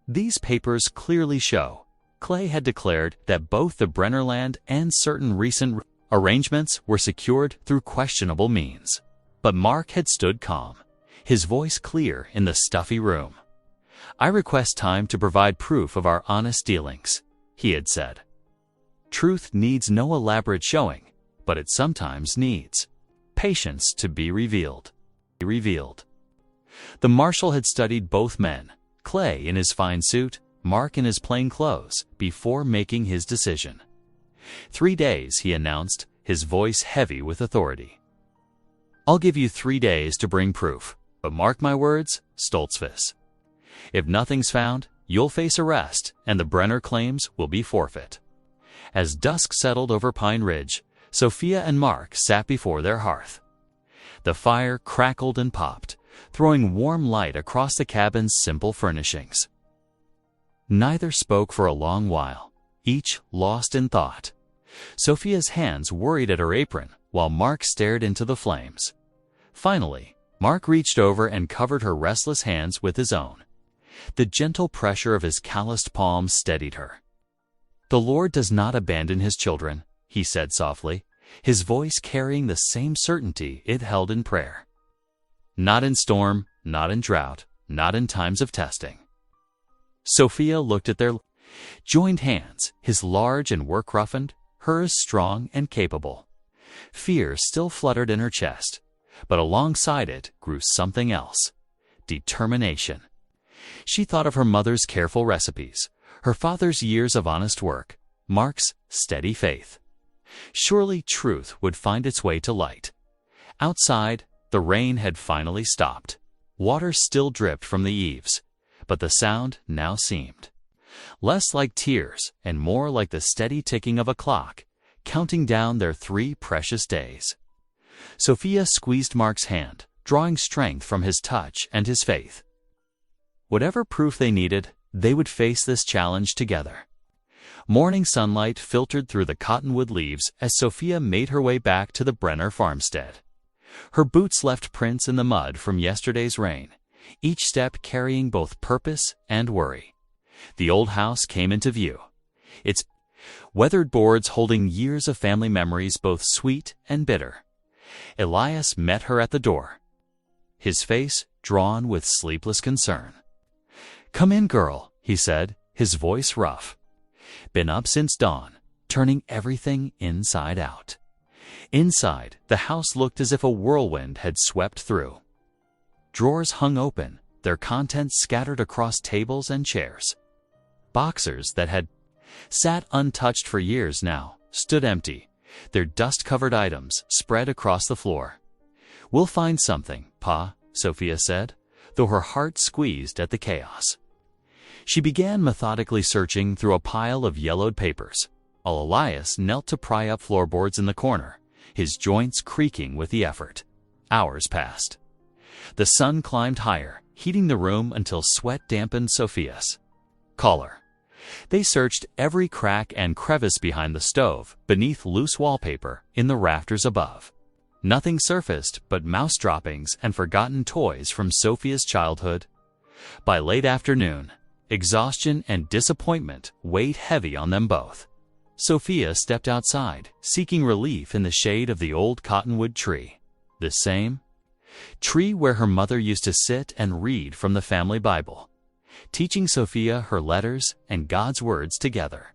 These papers clearly show Clay had declared that both the Brenner land and certain recent arrangements were secured through questionable means. But Mark had stood calm, his voice clear in the stuffy room. "I request time to provide proof of our honest dealings," he had said. Truth needs no elaborate showing, but it sometimes needs patience to be revealed. The marshal had studied both men, Clay in his fine suit, Mark in his plain clothes, before making his decision. 3 days, he announced, his voice heavy with authority. "I'll give you 3 days to bring proof, but mark my words, Stoltzfus. If nothing's found, you'll face arrest, and the Brenner claims will be forfeit." As dusk settled over Pine Ridge, Sophia and Mark sat before their hearth. The fire crackled and popped, throwing warm light across the cabin's simple furnishings. Neither spoke for a long while, each lost in thought. Sophia's hands worried at her apron, while Mark stared into the flames. Finally, Mark reached over and covered her restless hands with his own. The gentle pressure of his calloused palms steadied her. "The Lord does not abandon his children," he said softly, his voice carrying the same certainty it held in prayer. "Not in storm, not in drought, not in times of testing." Sophia looked at their joined hands, his large and work-roughened, hers strong and capable. Fear still fluttered in her chest, but alongside it grew something else: determination. She thought of her mother's careful recipes, her father's years of honest work, Mark's steady faith. Surely truth would find its way to light. Outside, the rain had finally stopped. Water still dripped from the eaves, but the sound now seemed less like tears and more like the steady ticking of a clock, counting down their 3 precious days. Sophia squeezed Mark's hand, drawing strength from his touch and his faith. Whatever proof they needed, they would face this challenge together. Morning sunlight filtered through the cottonwood leaves as Sophia made her way back to the Brenner farmstead. Her boots left prints in the mud from yesterday's rain, each step carrying both purpose and worry. The old house came into view, its weathered boards holding years of family memories both sweet and bitter. Elias met her at the door, his face drawn with sleepless concern. "Come in, girl," he said, his voice rough. "Been up since dawn, turning everything inside out." Inside, the house looked as if a whirlwind had swept through. Drawers hung open, their contents scattered across tables and chairs. Boxers that had sat untouched for years now stood empty, their dust-covered items spread across the floor. "We'll find something, Pa," Sophia said, though her heart squeezed at the chaos. She began methodically searching through a pile of yellowed papers, while Elias knelt to pry up floorboards in the corner, his joints creaking with the effort. Hours passed. The sun climbed higher, heating the room until sweat dampened Sophia's collar. They searched every crack and crevice behind the stove, beneath loose wallpaper, in the rafters above. Nothing surfaced but mouse droppings and forgotten toys from Sophia's childhood. By late afternoon, exhaustion and disappointment weighed heavy on them both. Sophia stepped outside, seeking relief in the shade of the old cottonwood tree. The same tree where her mother used to sit and read from the family Bible, teaching Sophia her letters and God's words together.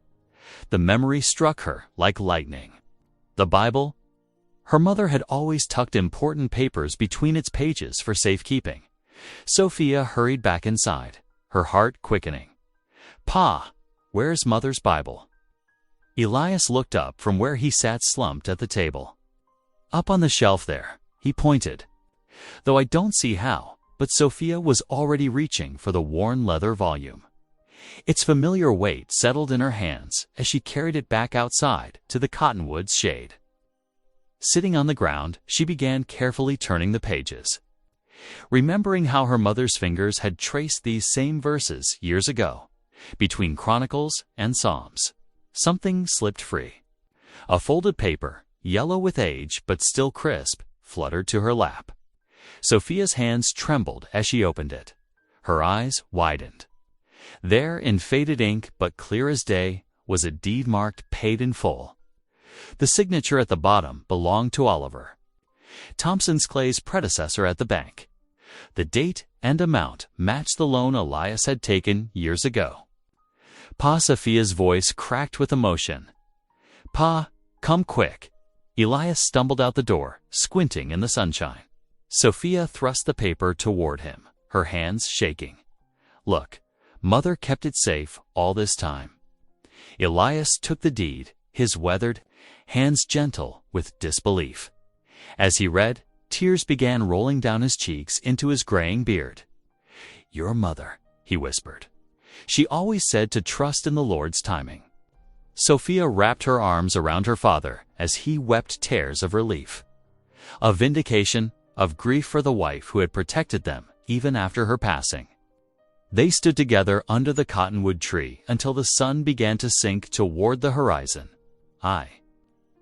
The memory struck her like lightning. The Bible? Her mother had always tucked important papers between its pages for safekeeping. Sophia hurried back inside, her heart quickening. "Pa, where's Mother's Bible?" Elias looked up from where he sat slumped at the table. "Up on the shelf there," he pointed. Though I don't see how, but Sophia was already reaching for the worn leather volume. Its familiar weight settled in her hands as she carried it back outside to the cottonwood's shade. Sitting on the ground, she began carefully turning the pages. Remembering how her mother's fingers had traced these same verses years ago, between Chronicles and Psalms, something slipped free. A folded paper, yellow with age but still crisp, fluttered to her lap. Sophia's hands trembled as she opened it. Her eyes widened. There, in faded ink but clear as day, was a deed marked paid in full. The signature at the bottom belonged to Oliver, Thompson's Clay's predecessor at the bank. The date and amount matched the loan Elias had taken years ago. Pa Sophia's voice cracked with emotion. Pa, come quick. Elias stumbled out the door, squinting in the sunshine. Sophia thrust the paper toward him, her hands shaking. Look, Mother kept it safe all this time. Elias took the deed, his weathered, hands gentle with disbelief. As he read, tears began rolling down his cheeks into his graying beard. Your mother, he whispered. She always said to trust in the Lord's timing. Sophia wrapped her arms around her father as he wept tears of relief. A vindication, of grief for the wife who had protected them even after her passing. They stood together under the cottonwood tree until the sun began to sink toward the horizon. I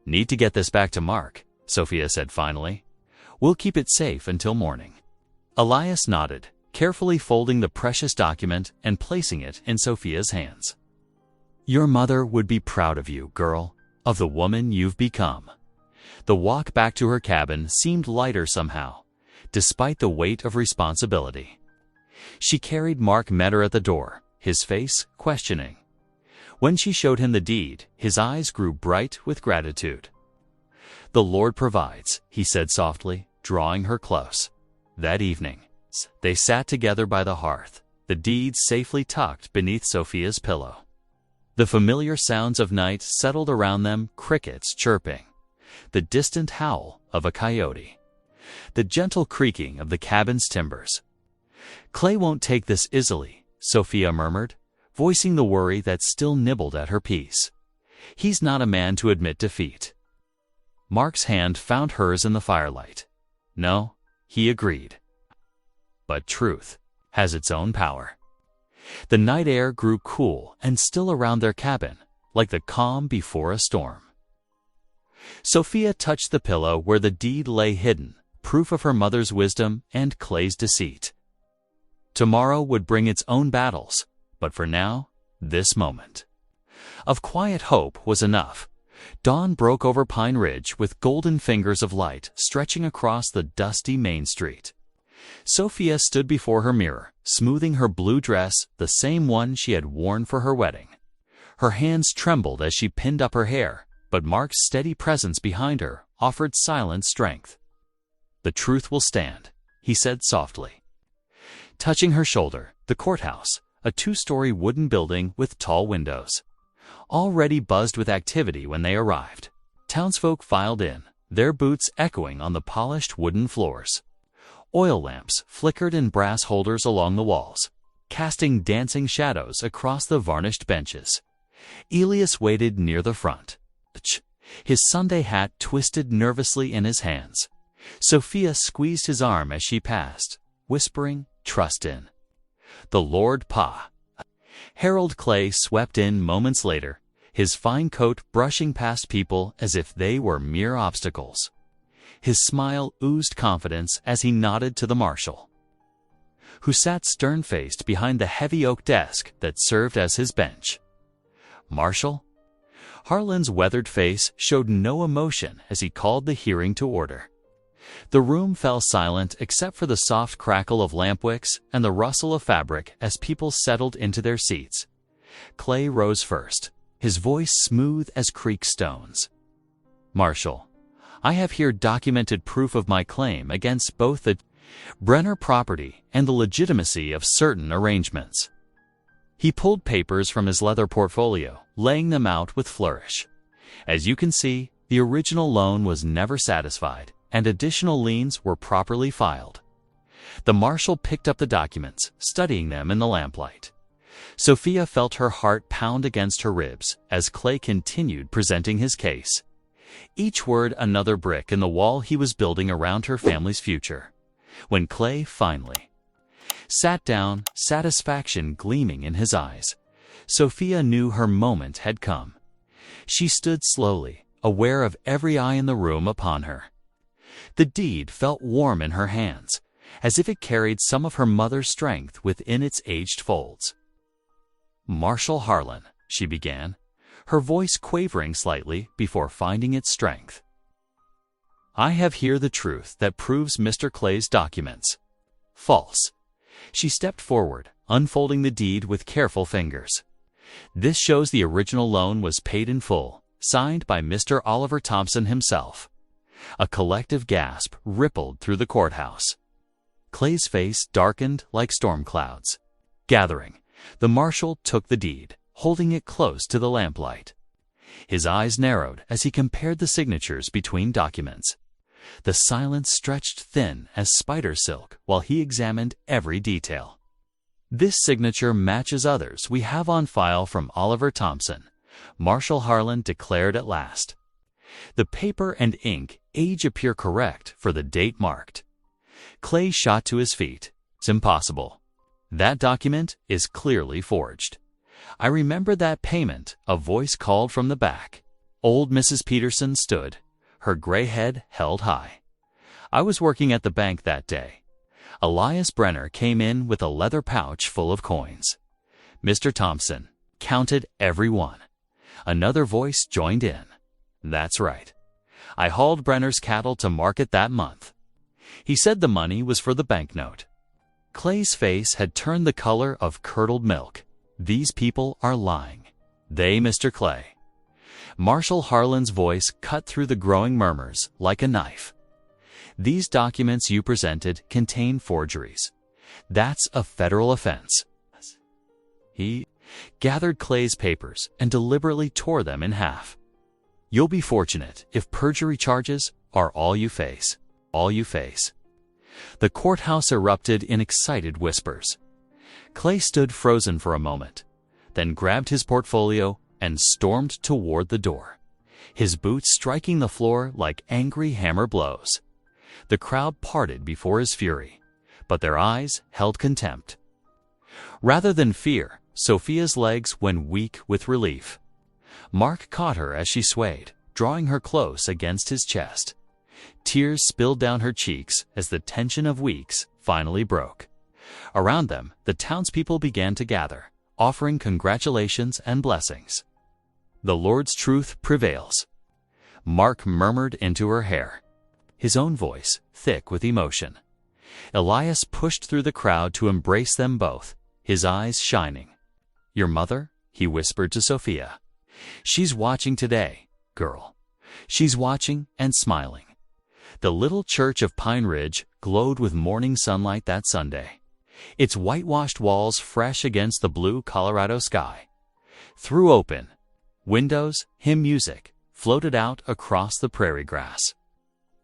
need to get this back to Mark, Sophia said finally. We'll keep it safe until morning. Elias nodded, carefully folding the precious document and placing it in Sophia's hands. Your mother would be proud of you, girl, of the woman you've become. The walk back to her cabin seemed lighter somehow, despite the weight of responsibility. She carried Mark Metter at the door, his face questioning. When she showed him the deed, his eyes grew bright with gratitude. The Lord provides, he said softly, drawing her close. That evening, they sat together by the hearth, the deed safely tucked beneath Sophia's pillow. The familiar sounds of night settled around them, crickets chirping, the distant howl of a coyote, the gentle creaking of the cabin's timbers. Clay won't take this easily, Sophia murmured, voicing the worry that still nibbled at her peace. He's not a man to admit defeat. Mark's hand found hers in the firelight. No, he agreed. But truth has its own power. The night air grew cool and still around their cabin, like the calm before a storm. Sophia touched the pillow where the deed lay hidden, proof of her mother's wisdom and Clay's deceit. Tomorrow would bring its own battles, but for now, this moment of quiet hope was enough. Dawn broke over Pine Ridge with golden fingers of light stretching across the dusty Main Street. Sophia stood before her mirror, smoothing her blue dress, the same one she had worn for her wedding. Her hands trembled as she pinned up her hair, but Mark's steady presence behind her offered silent strength. The truth will stand, he said softly. Touching her shoulder, the courthouse, a 2-story wooden building with tall windows, already buzzed with activity when they arrived. Townsfolk filed in, their boots echoing on the polished wooden floors. Oil lamps flickered in brass holders along the walls, casting dancing shadows across the varnished benches. Elias waited near the front, his Sunday hat twisted nervously in his hands. Sophia squeezed his arm as she passed, whispering, "Trust in the Lord, Pa." Harold Clay swept in moments later, his fine coat brushing past people as if they were mere obstacles. His smile oozed confidence as he nodded to the marshal, who sat stern-faced behind the heavy oak desk that served as his bench. Marshal? Harlan's weathered face showed no emotion as he called the hearing to order. The room fell silent except for the soft crackle of lamp wicks and the rustle of fabric as people settled into their seats. Clay rose first, his voice smooth as creek stones. Marshal, I have here documented proof of my claim against both the Brenner property and the legitimacy of certain arrangements. He pulled papers from his leather portfolio, laying them out with flourish. As you can see, the original loan was never satisfied, and additional liens were properly filed. The marshal picked up the documents, studying them in the lamplight. Sophia felt her heart pound against her ribs as Clay continued presenting his case. Each word another brick in the wall he was building around her family's future. When Clay finally sat down, satisfaction gleaming in his eyes, Sophia knew her moment had come. She stood slowly, aware of every eye in the room upon her. The deed felt warm in her hands, as if it carried some of her mother's strength within its aged folds. "Marshal Harlan," she began, her voice quavering slightly before finding its strength. "I have here the truth that proves Mr. Clay's documents false." She stepped forward, unfolding the deed with careful fingers. "This shows the original loan was paid in full, signed by Mr. Oliver Thompson himself." A collective gasp rippled through the courthouse. Clay's face darkened like storm clouds. Gathering, the marshal took the deed, holding it close to the lamplight. His eyes narrowed as he compared the signatures between documents. The silence stretched thin as spider silk while he examined every detail. "This signature matches others we have on file from Oliver Thompson," Marshal Harlan declared at last. "The paper and ink age appear correct for the date marked." Clay shot to his feet. "It's impossible. That document is clearly forged. I remember that payment," a voice called from the back. Old Mrs. Peterson stood, her gray head held high. "I was working at the bank that day. Elias Brenner came in with a leather pouch full of coins. Mr. Thompson counted every one." Another voice joined in. "That's right. I hauled Brenner's cattle to market that month. He said the money was for the banknote." Clay's face had turned the color of curdled milk. "These people are lying. They, Mr. Clay." Marshal Harlan's voice cut through the growing murmurs like a knife. "These documents you presented contain forgeries. That's a federal offense." He gathered Clay's papers and deliberately tore them in half. "You'll be fortunate if perjury charges are all you face. All you face." The courthouse erupted in excited whispers. Clay stood frozen for a moment, then grabbed his portfolio and stormed toward the door, his boots striking the floor like angry hammer blows. The crowd parted before his fury, but their eyes held contempt. Rather than fear, Sophia's legs went weak with relief. Mark caught her as she swayed, drawing her close against his chest. Tears spilled down her cheeks as the tension of weeks finally broke. Around them, the townspeople began to gather, offering congratulations and blessings. "The Lord's truth prevails," Mark murmured into her hair, his own voice thick with emotion. Elias pushed through the crowd to embrace them both, his eyes shining. "Your mother?" he whispered to Sophia. "She's watching today, girl. She's watching and smiling." The little church of Pine Ridge glowed with morning sunlight that Sunday, its whitewashed walls fresh against the blue Colorado sky. Through open windows, hymn music floated out across the prairie grass.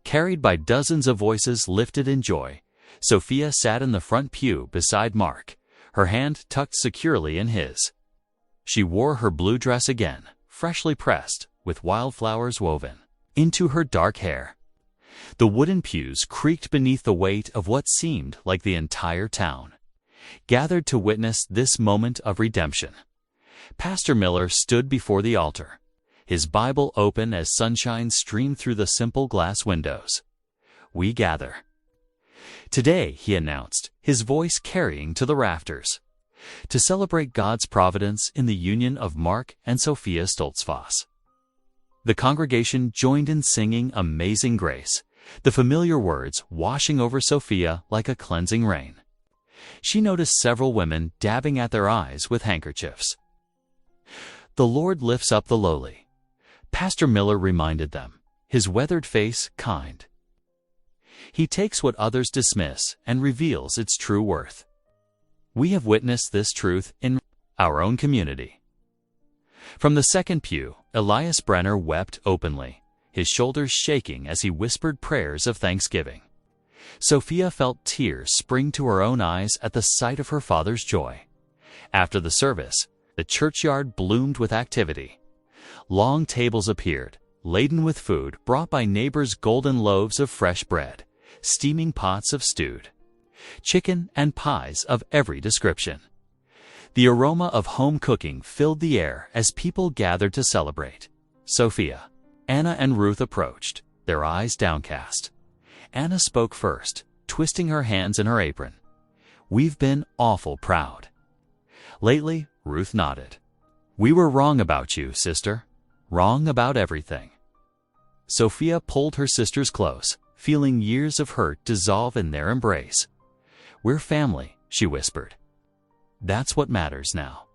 Carried by dozens of voices lifted in joy, Sophia sat in the front pew beside Mark, her hand tucked securely in his. She wore her blue dress again, freshly pressed, with wildflowers woven into her dark hair. The wooden pews creaked beneath the weight of what seemed like the entire town, gathered to witness this moment of redemption. Pastor Miller stood before the altar, his Bible open as sunshine streamed through the simple glass windows. "We gather today," he announced, his voice carrying to the rafters, "to celebrate God's providence in the union of Mark and Sophia Stoltzfoss." The congregation joined in singing Amazing Grace, the familiar words washing over Sophia like a cleansing rain. She noticed several women dabbing at their eyes with handkerchiefs. "The Lord lifts up the lowly," Pastor Miller reminded them, his weathered face kind. "He takes what others dismiss and reveals its true worth." We have witnessed this truth in our own community. From the second pew, Elias Brenner wept openly, his shoulders shaking as he whispered prayers of thanksgiving. Sophia felt tears spring to her own eyes at the sight of her father's joy. After the service, the churchyard bloomed with activity. Long tables appeared, laden with food brought by neighbors' golden loaves of fresh bread, steaming pots of stewed chicken and pies of every description. The aroma of home cooking filled the air as people gathered to celebrate. Sophia, Anna, and Ruth approached, their eyes downcast. Anna spoke first, twisting her hands in her apron. "We've been awful proud." Lately, Ruth nodded. "We were wrong about you, sister. Wrong about everything." Sophia pulled her sisters close, feeling years of hurt dissolve in their embrace. "We're family," she whispered. "That's what matters now."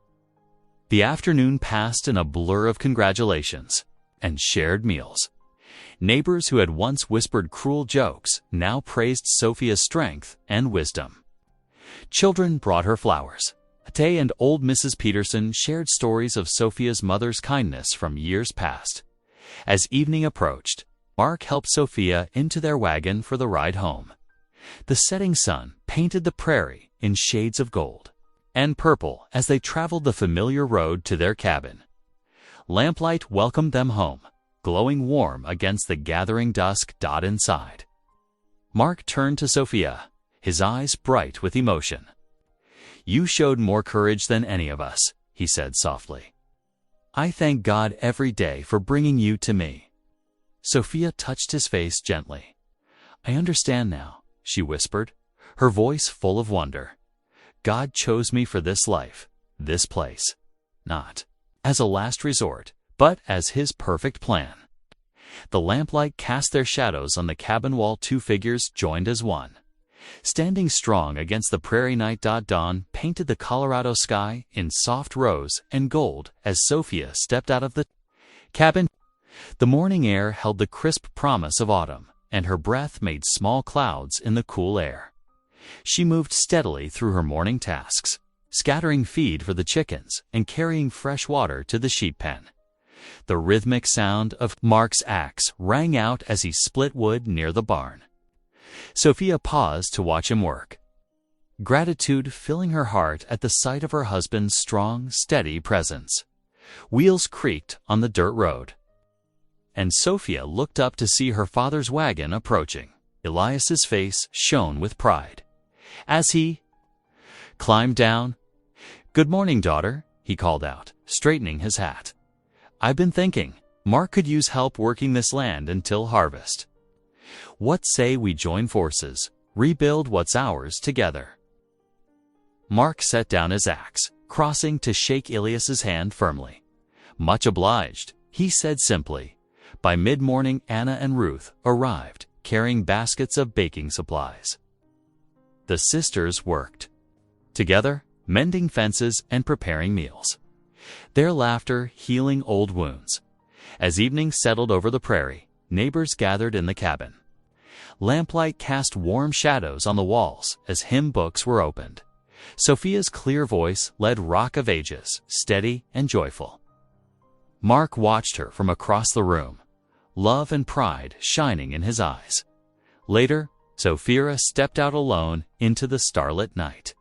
The afternoon passed in a blur of congratulations and shared meals. Neighbors who had once whispered cruel jokes now praised Sophia's strength and wisdom. Children brought her flowers. Ate and old Mrs. Peterson shared stories of Sophia's mother's kindness from years past. As evening approached, Mark helped Sophia into their wagon for the ride home. The setting sun painted the prairie in shades of gold and purple as they traveled the familiar road to their cabin. Lamplight welcomed them home, glowing warm against the gathering dusk dot inside. Mark turned to Sophia, his eyes bright with emotion. "You showed more courage than any of us," he said softly. "I thank God every day for bringing you to me." Sophia touched his face gently. "I understand now," she whispered, her voice full of wonder. "God chose me for this life, this place, not as a last resort, but as His perfect plan." The lamplight cast their shadows on the cabin wall. Two figures joined as one. Standing strong against the prairie night, dawn painted the Colorado sky in soft rose and gold as Sophia stepped out of the cabin. The morning air held the crisp promise of autumn, and her breath made small clouds in the cool air. She moved steadily through her morning tasks, scattering feed for the chickens and carrying fresh water to the sheep pen. The rhythmic sound of Mark's axe rang out as he split wood near the barn. Sophia paused to watch him work, gratitude filling her heart at the sight of her husband's strong, steady presence. Wheels creaked on the dirt road, and Sophia looked up to see her father's wagon approaching. Elias's face shone with pride. As he climbed down, "Good morning, daughter," he called out, straightening his hat. "I've been thinking, Mark could use help working this land until harvest. What say we join forces, rebuild what's ours together?" Mark set down his axe, crossing to shake Elias's hand firmly. "Much obliged," he said simply. By mid-morning, Anna and Ruth arrived, carrying baskets of baking supplies. The sisters worked together, mending fences and preparing meals, their laughter healing old wounds. As evening settled over the prairie, neighbors gathered in the cabin. Lamplight cast warm shadows on the walls as hymn books were opened. Sophia's clear voice led Rock of Ages, steady and joyful. Mark watched her from across the room, love and pride shining in his eyes. Later, Sophia stepped out alone into the starlit night.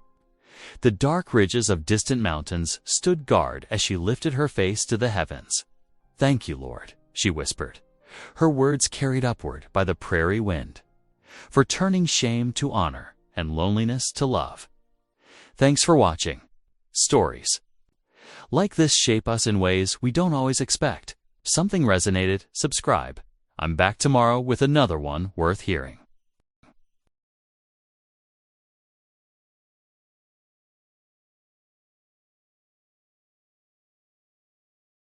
The dark ridges of distant mountains stood guard as she lifted her face to the heavens. "Thank you, Lord," she whispered, her words carried upward by the prairie wind, "for turning shame to honor and loneliness to love." Thanks for watching. Stories like this shape us in ways we don't always expect. Something resonated? Subscribe. I'm back tomorrow with another one worth hearing.